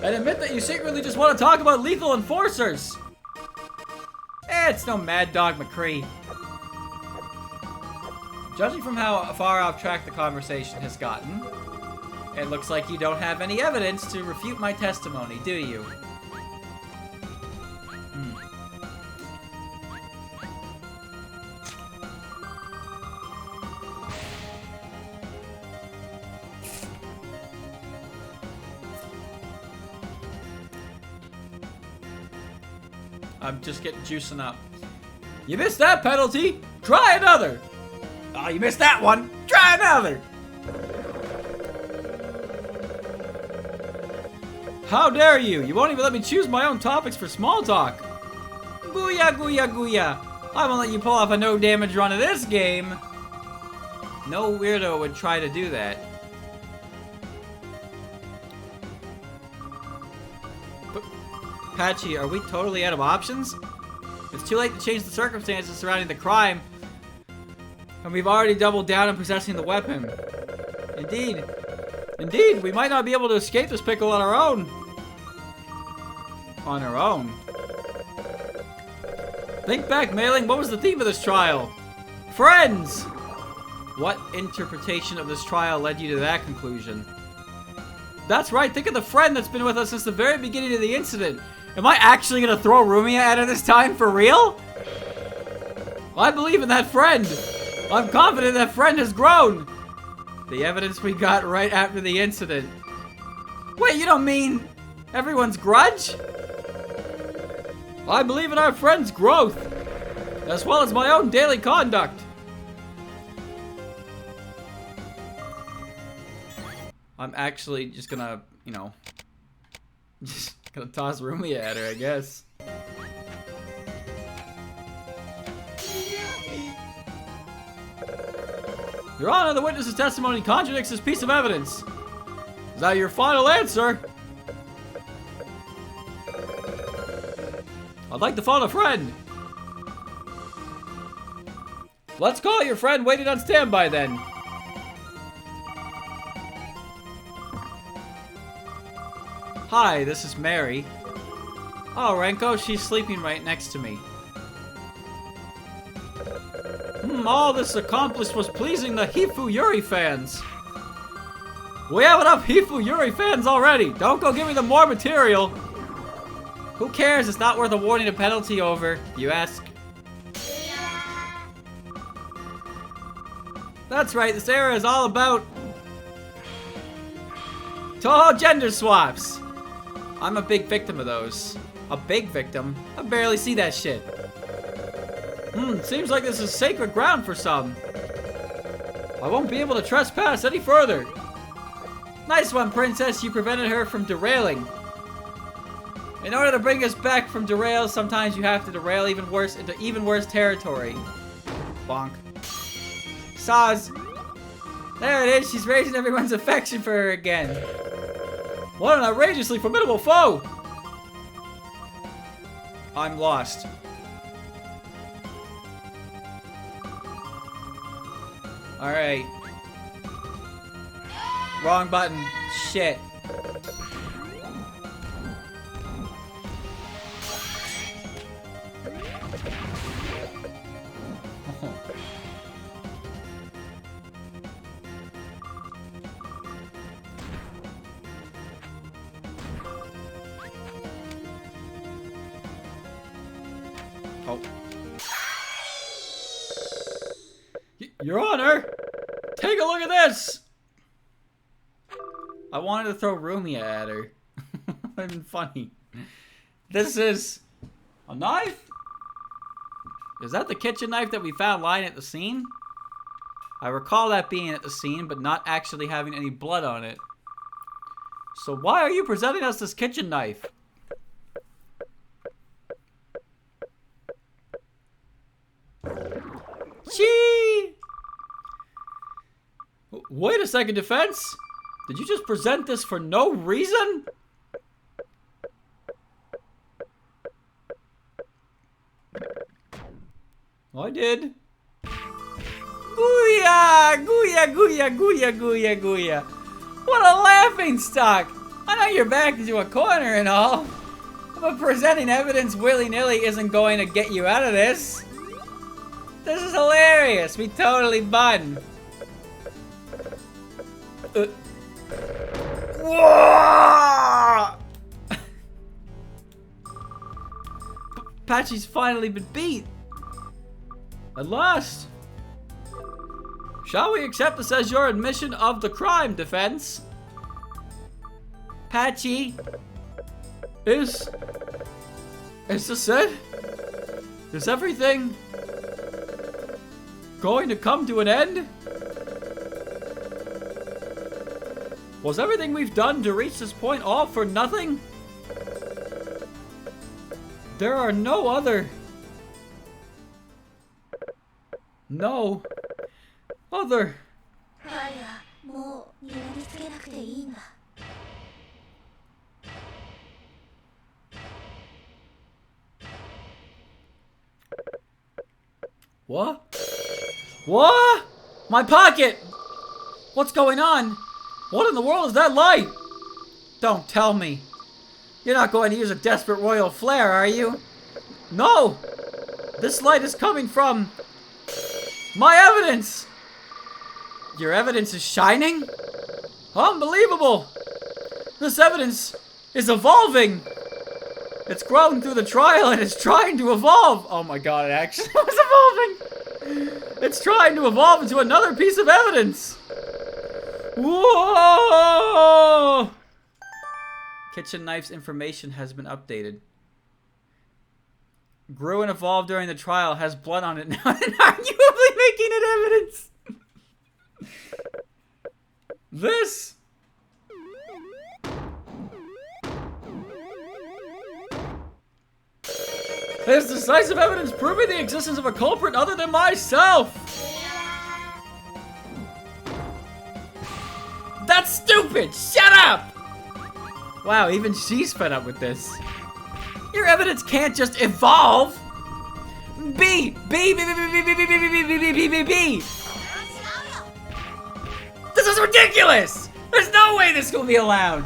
And admit that you secretly just want to talk about lethal enforcers. It's no Mad Dog McCree. Judging from how far off track the conversation has gotten, it looks like you don't have any evidence to refute my testimony, do you? I'm just getting juicing up. You missed that penalty. Try another. Oh, you missed that one. Try another. How dare you? You won't even let me choose my own topics for small talk. Booyah, gooyah, gooyah. I won't let you pull off a no damage run of this game. No weirdo would try to do that. Patchy, are we totally out of options? It's too late to change the circumstances surrounding the crime, and we've already doubled down on possessing the weapon. Indeed. Indeed, we might not be able to escape this pickle on our own. On our own. Think back, Mailing. What was the theme of this trial? Friends! What interpretation of this trial led you to that conclusion? That's right, think of the friend that's been with us since the very beginning of the incident. Am I actually gonna throw Rumia at her this time, for real? I believe in that friend. I'm confident that friend has grown. The evidence we got right after the incident. Wait, you don't mean everyone's grudge? I believe in our friend's growth, as well as my own daily conduct. I'm actually just gonna, you know, just gonna toss Rumia at her, I guess. Your Honor, the witness's testimony contradicts this piece of evidence. Is that your final answer? I'd like to phone a friend. Let's call your friend waiting on standby then. Hi, this is Mary. Oh, Renko, she's sleeping right next to me. All this accomplished was pleasing the Hifu Yuri fans. We have enough Hifu Yuri fans already. Don't go giving them more material. Who cares? It's not worth awarding a penalty over, you ask. That's right, this era is all about Touhou gender swaps. I'm a big victim of those. A big victim? I barely see that shit. Seems like this is sacred ground for some. I won't be able to trespass any further. Nice one, Princess. You prevented her from derailing. In order to bring us back from derails, sometimes you have to derail even worse into even worse territory. Bonk. Saz. There it is. She's raising everyone's affection for her again. What an outrageously formidable foe! I'm lost. Alright. Wrong button. Shit. Oh. Your Honor! Take a look at this! I wanted to throw Rumia at her. That'd been funny. This is a knife? Is that the kitchen knife that we found lying at the scene? I recall that being at the scene, but not actually having any blood on it. So why are you presenting us this kitchen knife? Chee! Wait a second, defense. Did you just present this for no reason? I did. Gooya! Gooya, gooya, gooya, gooya, gooya. What a laughing stock! I know you're backed into a corner and all, but presenting evidence willy-nilly isn't going to get you out of this. This is hilarious. We totally bun. Patchy's finally been beat. At last. Shall we accept this as your admission of the crime, defense? Patchy. Is this it? Is everything going to come to an end? Was everything we've done to reach this point all for nothing? There are no other What? What? My pocket! What's going on? What in the world is that light? Don't tell me. You're not going to use a desperate royal flare, are you? No! This light is coming from my evidence! Your evidence is shining? Unbelievable! This evidence is evolving! It's grown through the trial and it's trying to evolve! Oh my god, it actually was evolving! It's trying to evolve into another piece of evidence! Whoa! Kitchen knife's information has been updated. Grew and evolved during the trial, has blood on it now, and arguably making it evidence. This is decisive evidence proving the existence of a culprit other than myself. That's stupid! Shut up! Wow, even she's fed up with this. Your evidence can't just evolve! B! B! B! B! B! B! B! B! B! B! B! B! B! B! This is ridiculous! There's no way this will be allowed!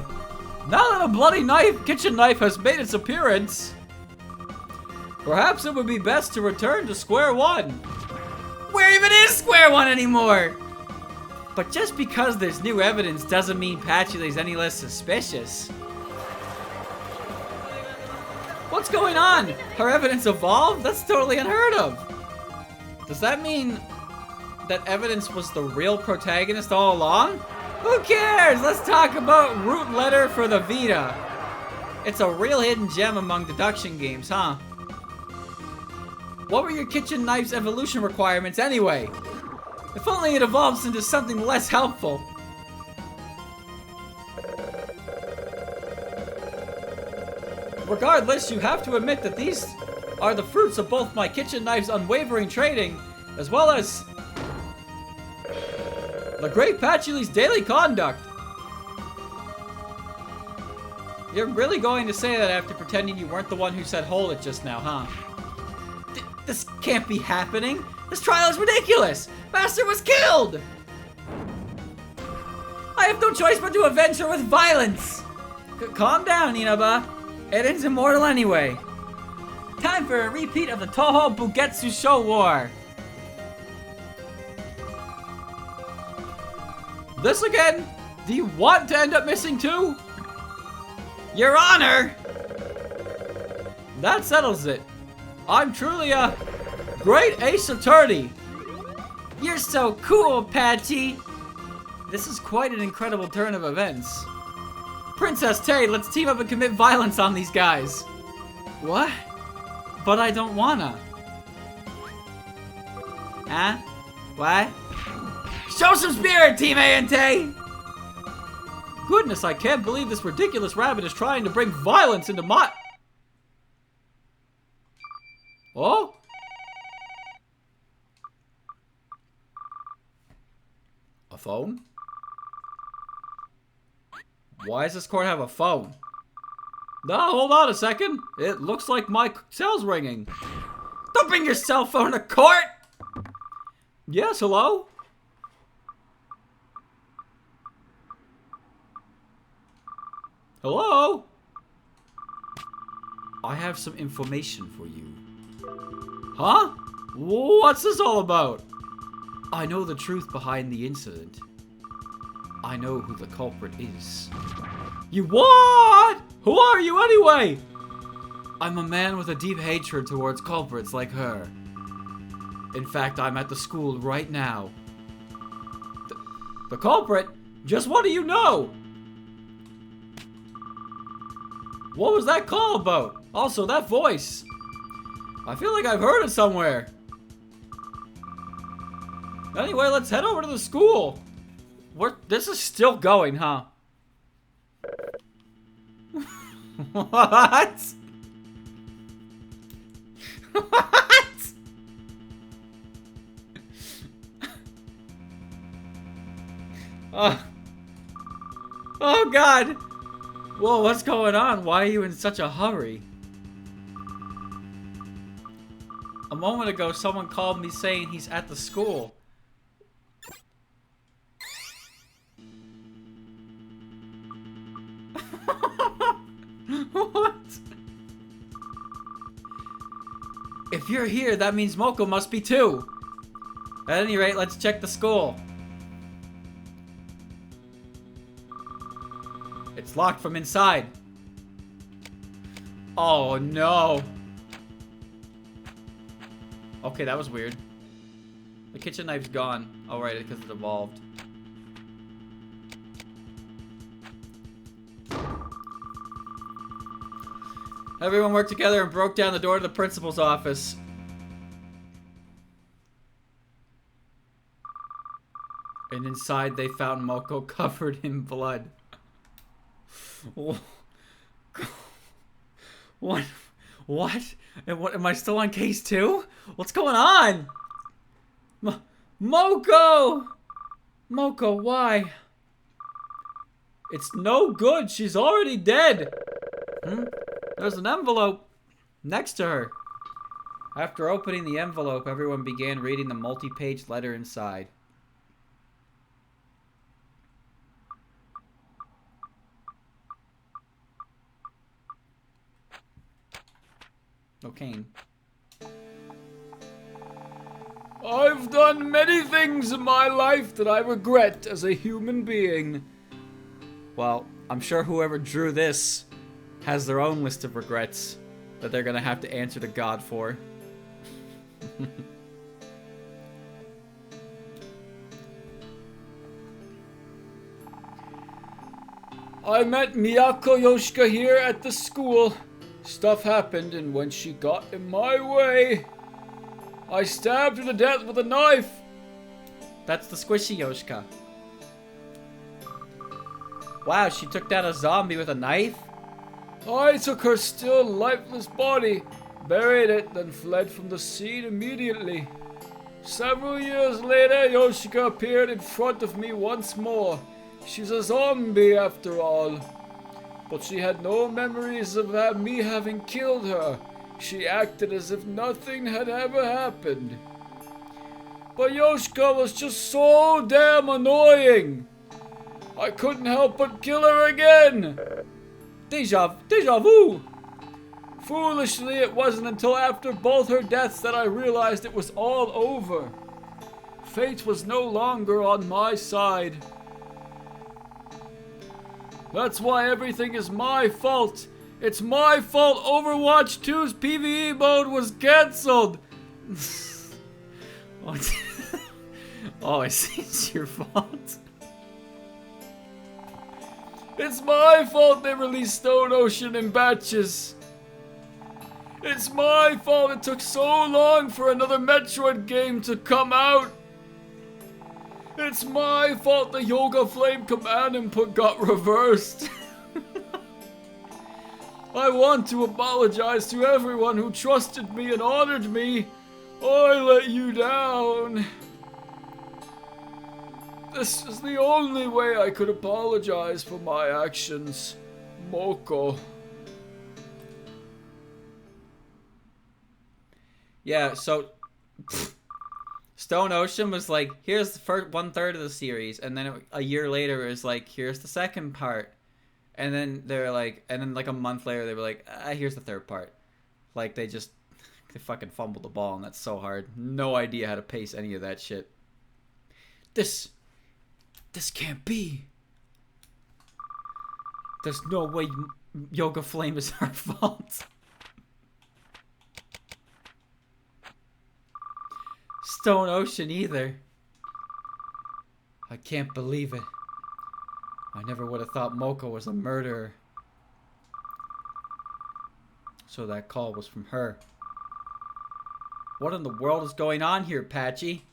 Now that a bloody kitchen knife has made its appearance, perhaps it would be best to return to square one. Where even is square one anymore? But just because there's new evidence doesn't mean Patchouly's any less suspicious. What's going on? Her evidence evolved? That's totally unheard of. Does that mean that evidence was the real protagonist all along? Who cares? Let's talk about Root Letter for the Vita. It's a real hidden gem among deduction games, huh? What were your kitchen knife's evolution requirements anyway? If only it evolves into something less helpful. Regardless, you have to admit that these are the fruits of both my kitchen knife's unwavering training, as well as the great Patchouly's daily conduct. You're really going to say that after pretending you weren't the one who said hold it just now, huh? This can't be happening. This trial is ridiculous. Master was killed. I have no choice but to avenge her with violence. Calm down, Inaba. Eren's immortal anyway. Time for a repeat of the Touhou Bugetsu Show War. This again? Do you want to end up missing too? Your Honor! That settles it. I'm truly a great ace attorney. You're so cool, Patchy. This is quite an incredible turn of events. Princess Tay, let's team up and commit violence on these guys. What? But I don't wanna. Huh? What? Show some spirit, Team A and Tay! Goodness, I can't believe this ridiculous rabbit is trying to bring violence into my... Oh? A phone? Why does this court have a phone? No, hold on a second. It looks like my cell's ringing. Don't bring your cell phone to court! Yes, hello? Hello? I have some information for you. Huh? What's this all about? I know the truth behind the incident. I know who the culprit is. You what? Who are you anyway? I'm a man with a deep hatred towards culprits like her. In fact, I'm at the school right now. The culprit? Just what do you know? What was that call about? Also, that voice. I feel like I've heard it somewhere. Anyway, let's head over to the school. This is still going, huh? What? What? Oh God. Whoa, what's going on? Why are you in such a hurry? A moment ago, someone called me saying he's at the school. What? If you're here, that means Moko must be too. At any rate, let's check the school. It's locked from inside. Oh no. Okay, that was weird. The kitchen knife's gone. Oh right, because it evolved. Everyone worked together and broke down the door to the principal's office. And inside they found Moko covered in blood. What? What? And what? Am I still on case 2? What's going on? Moko! Moko, why? It's no good. She's already dead. There's an envelope next to her. After opening the envelope, everyone began reading the multi-page letter inside. Cocaine. I've done many things in my life that I regret as a human being. Well, I'm sure whoever drew this has their own list of regrets that they're gonna have to answer to God for. I met Miyako Yoshika here at the school. Stuff happened, and when she got in my way, I stabbed her to death with a knife. That's the squishy Yoshika. Wow, she took down a zombie with a knife? I took her still lifeless body, buried it, then fled from the scene immediately. Several years later, Yoshika appeared in front of me once more. She's a zombie after all. But she had no memories of me having killed her. She acted as if nothing had ever happened. But Yoshika was just so damn annoying. I couldn't help but kill her again. Deja vu. Foolishly, it wasn't until after both her deaths that I realized it was all over. Fate was no longer on my side. That's why everything is my fault. It's my fault Overwatch 2's PvE mode was cancelled. Oh, I see. It's your fault. It's my fault they released Stone Ocean in batches. It's my fault it took so long for another Metroid game to come out. It's my fault the Yoga Flame command input got reversed. I want to apologize to everyone who trusted me and honored me. I let you down. This is the only way I could apologize for my actions, Moko. Yeah, so Stone Ocean was like, here's the first 1/3 of the series, and then a year later it was like, here's the second part, and then they're like, and then like a month later they were like, here's the third part. Like they fucking fumbled the ball, and that's so hard. No idea how to pace any of that shit. This can't be. There's no way Yoga Flame is our fault. Stone Ocean either. I can't believe it. I never would have thought Moko was a murderer. So that call was from her. What in the world is going on here, Patchy?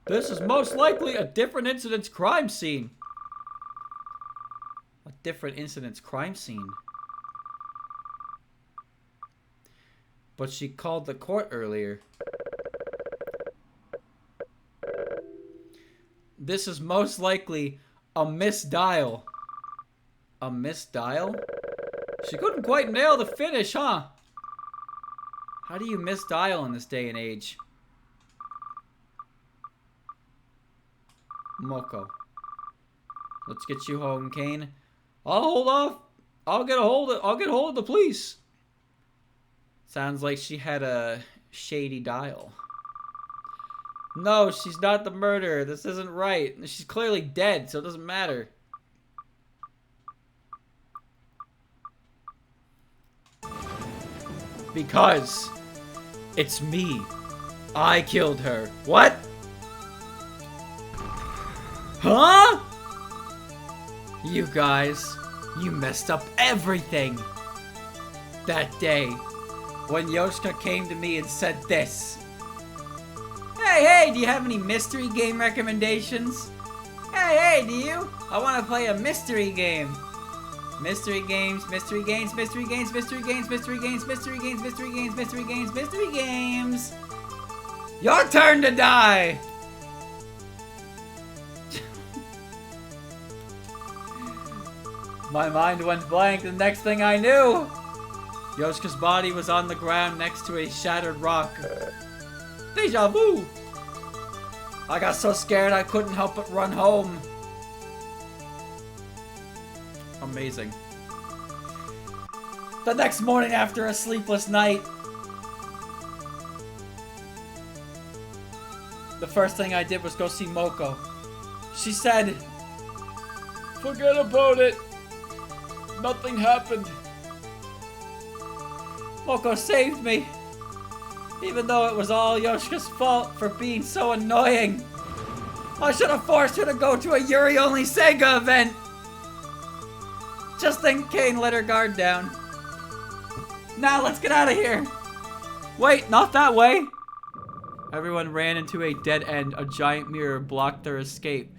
This is most likely a different incident's crime scene. A different incident's crime scene. But she called the court earlier. This is most likely a misdial. A misdial? She couldn't quite nail the finish, huh? How do you misdial in this day and age? Moko. Let's get you home, Kane. I'll hold off. I'll get hold of the police. Sounds like she had a shady dial. No, she's not the murderer. This isn't right. She's clearly dead, so it doesn't matter. Because it's me. I killed her. What? Huh? You guys, you messed up everything. That day, when Yoshika came to me and said this. Hey, do you have any mystery game recommendations? Hey, do you? I want to play a mystery game. Mystery games. Your turn to die! My mind went blank. The next thing I knew, Yoshika's body was on the ground next to a shattered rock. Deja vu! I got so scared I couldn't help but run home. Amazing. The next morning after a sleepless night, the first thing I did was go see Moko. She said, "Forget about it. Nothing happened." Moko saved me. Even though it was all Yoshika's fault for being so annoying. I should have forced her to go to a Yuri-only Sega event. Just then Kane let her guard down. Now let's get out of here. Wait, not that way. Everyone ran into a dead end. A giant mirror blocked their escape.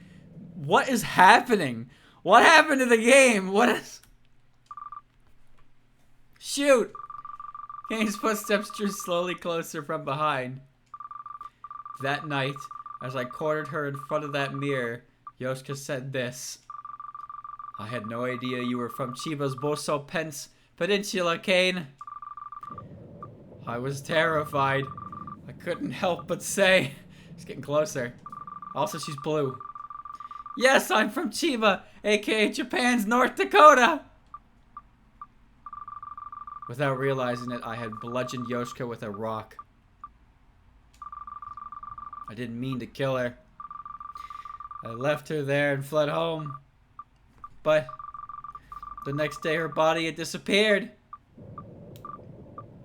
What is happening? What happened to the game? What is... Shoot! Kane's footsteps drew slowly closer from behind. That night, as I cornered her in front of that mirror, Yoshika said this. "I had no idea you were from Chiba's Boso Peninsula, Kane." I was terrified. I couldn't help but say... It's getting closer. Also, she's blue. "Yes, I'm from Chiba, aka Japan's North Dakota." Without realizing it, I had bludgeoned Yoshika with a rock. I didn't mean to kill her. I left her there and fled home. But the next day her body had disappeared.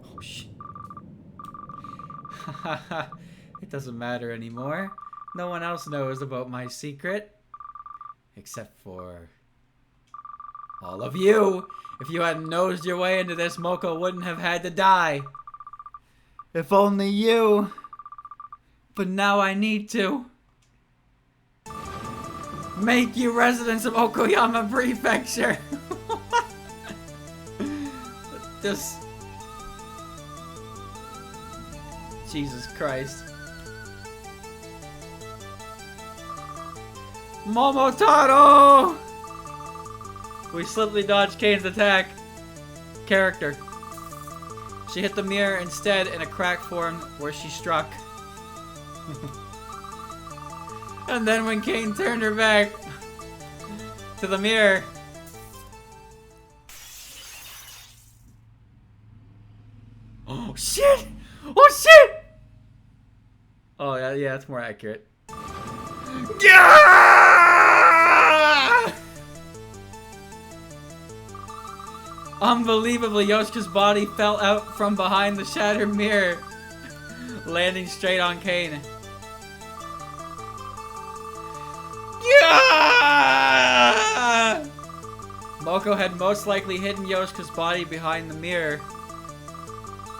Oh shit. It doesn't matter anymore. No one else knows about my secret. Except for all of you. If you hadn't nosed your way into this, Moko wouldn't have had to die. If only you. But now I need to. Make you residents of Okoyama Prefecture. Just... Jesus Christ. Momotaro! We slippantly dodged Kane's attack. Character. She hit the mirror instead and a crack formed where she struck. And then when Kane turned her back to the mirror, oh shit! Oh shit! Oh yeah, that's more accurate. Yeah! Unbelievably, Yoshika's body fell out from behind the shattered mirror, landing straight on Kane. Yeah! Moko had most likely hidden Yoshika's body behind the mirror.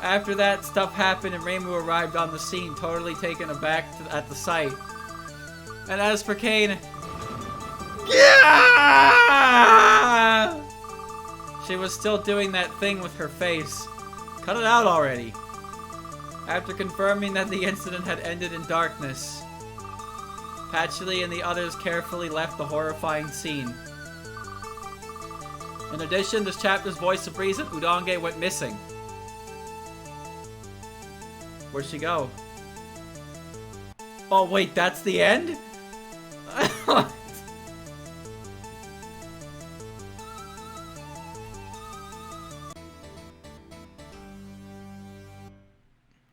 After that, stuff happened and Reimu arrived on the scene, totally taken aback at the sight. And as for Kane... Yeah! She was still doing that thing with her face. Cut it out already. After confirming that the incident had ended in darkness, Patchouli and the others carefully left the horrifying scene. In addition, this chapter's voice of reason, Udonge, went missing. Where'd she go? Oh wait, that's the end?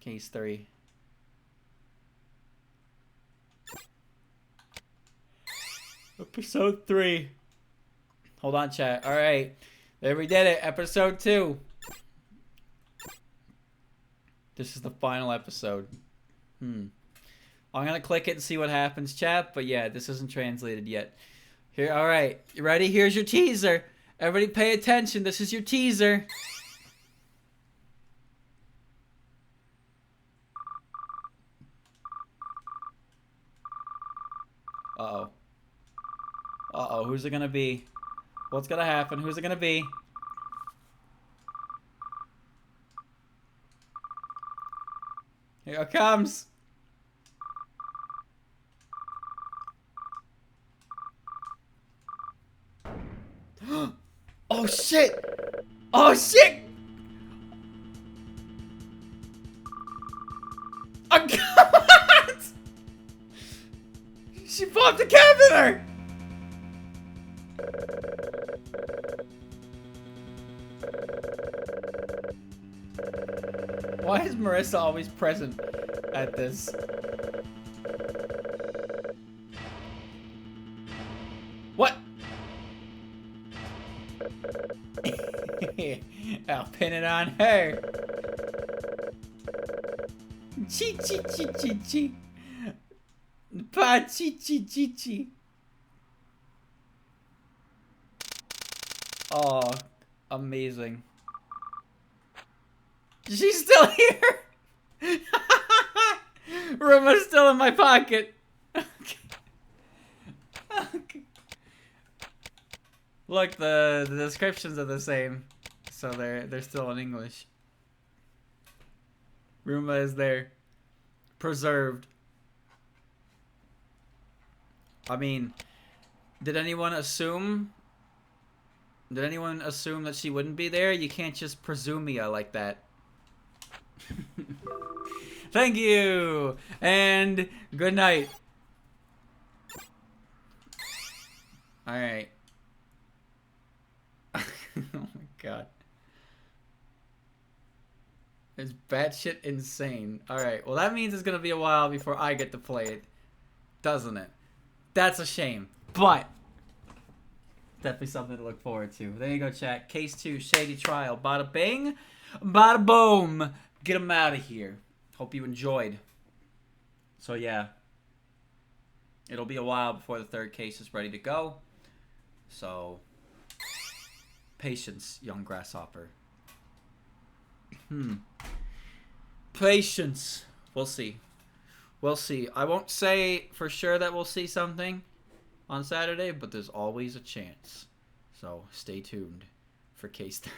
Case 3. Episode 3. Hold on, chat. Alright. There we did it. Episode 2. This is the final episode. I'm gonna click it and see what happens, chat. But yeah, this isn't translated yet. Here, alright. You ready? Here's your teaser. Everybody pay attention. This is your teaser. Uh-oh. Uh-oh, who's it gonna be? What's gonna happen? Who's it gonna be? Here it comes! Oh shit! Oh shit! Oh god! She popped the catheter! Why is Marissa always present at this? What? I'll pin it on her. Chi chi chi chi chi. Pa chi chi chi chi. Oh, amazing. She's still here. Ruma's still in my pocket. Okay. Okay. Look, the descriptions are the same, so they're still in English. Ruma is there, preserved. I mean, did anyone assume? Did anyone assume that she wouldn't be there? You can't just presumia like that. Thank you, and good night. All right. Oh my god. It's batshit insane. Alright, well that means it's gonna be a while before I get to play it. Doesn't it? That's a shame. But definitely something to look forward to. There you go, chat. Case 2, Shady Trial. Bada bing, bada boom. Get them out of here. Hope you enjoyed. So yeah. It'll be a while before the third case is ready to go. So patience, young grasshopper. Patience. We'll see. We'll see. I won't say for sure that we'll see something on Saturday, but there's always a chance. So stay tuned for case 3.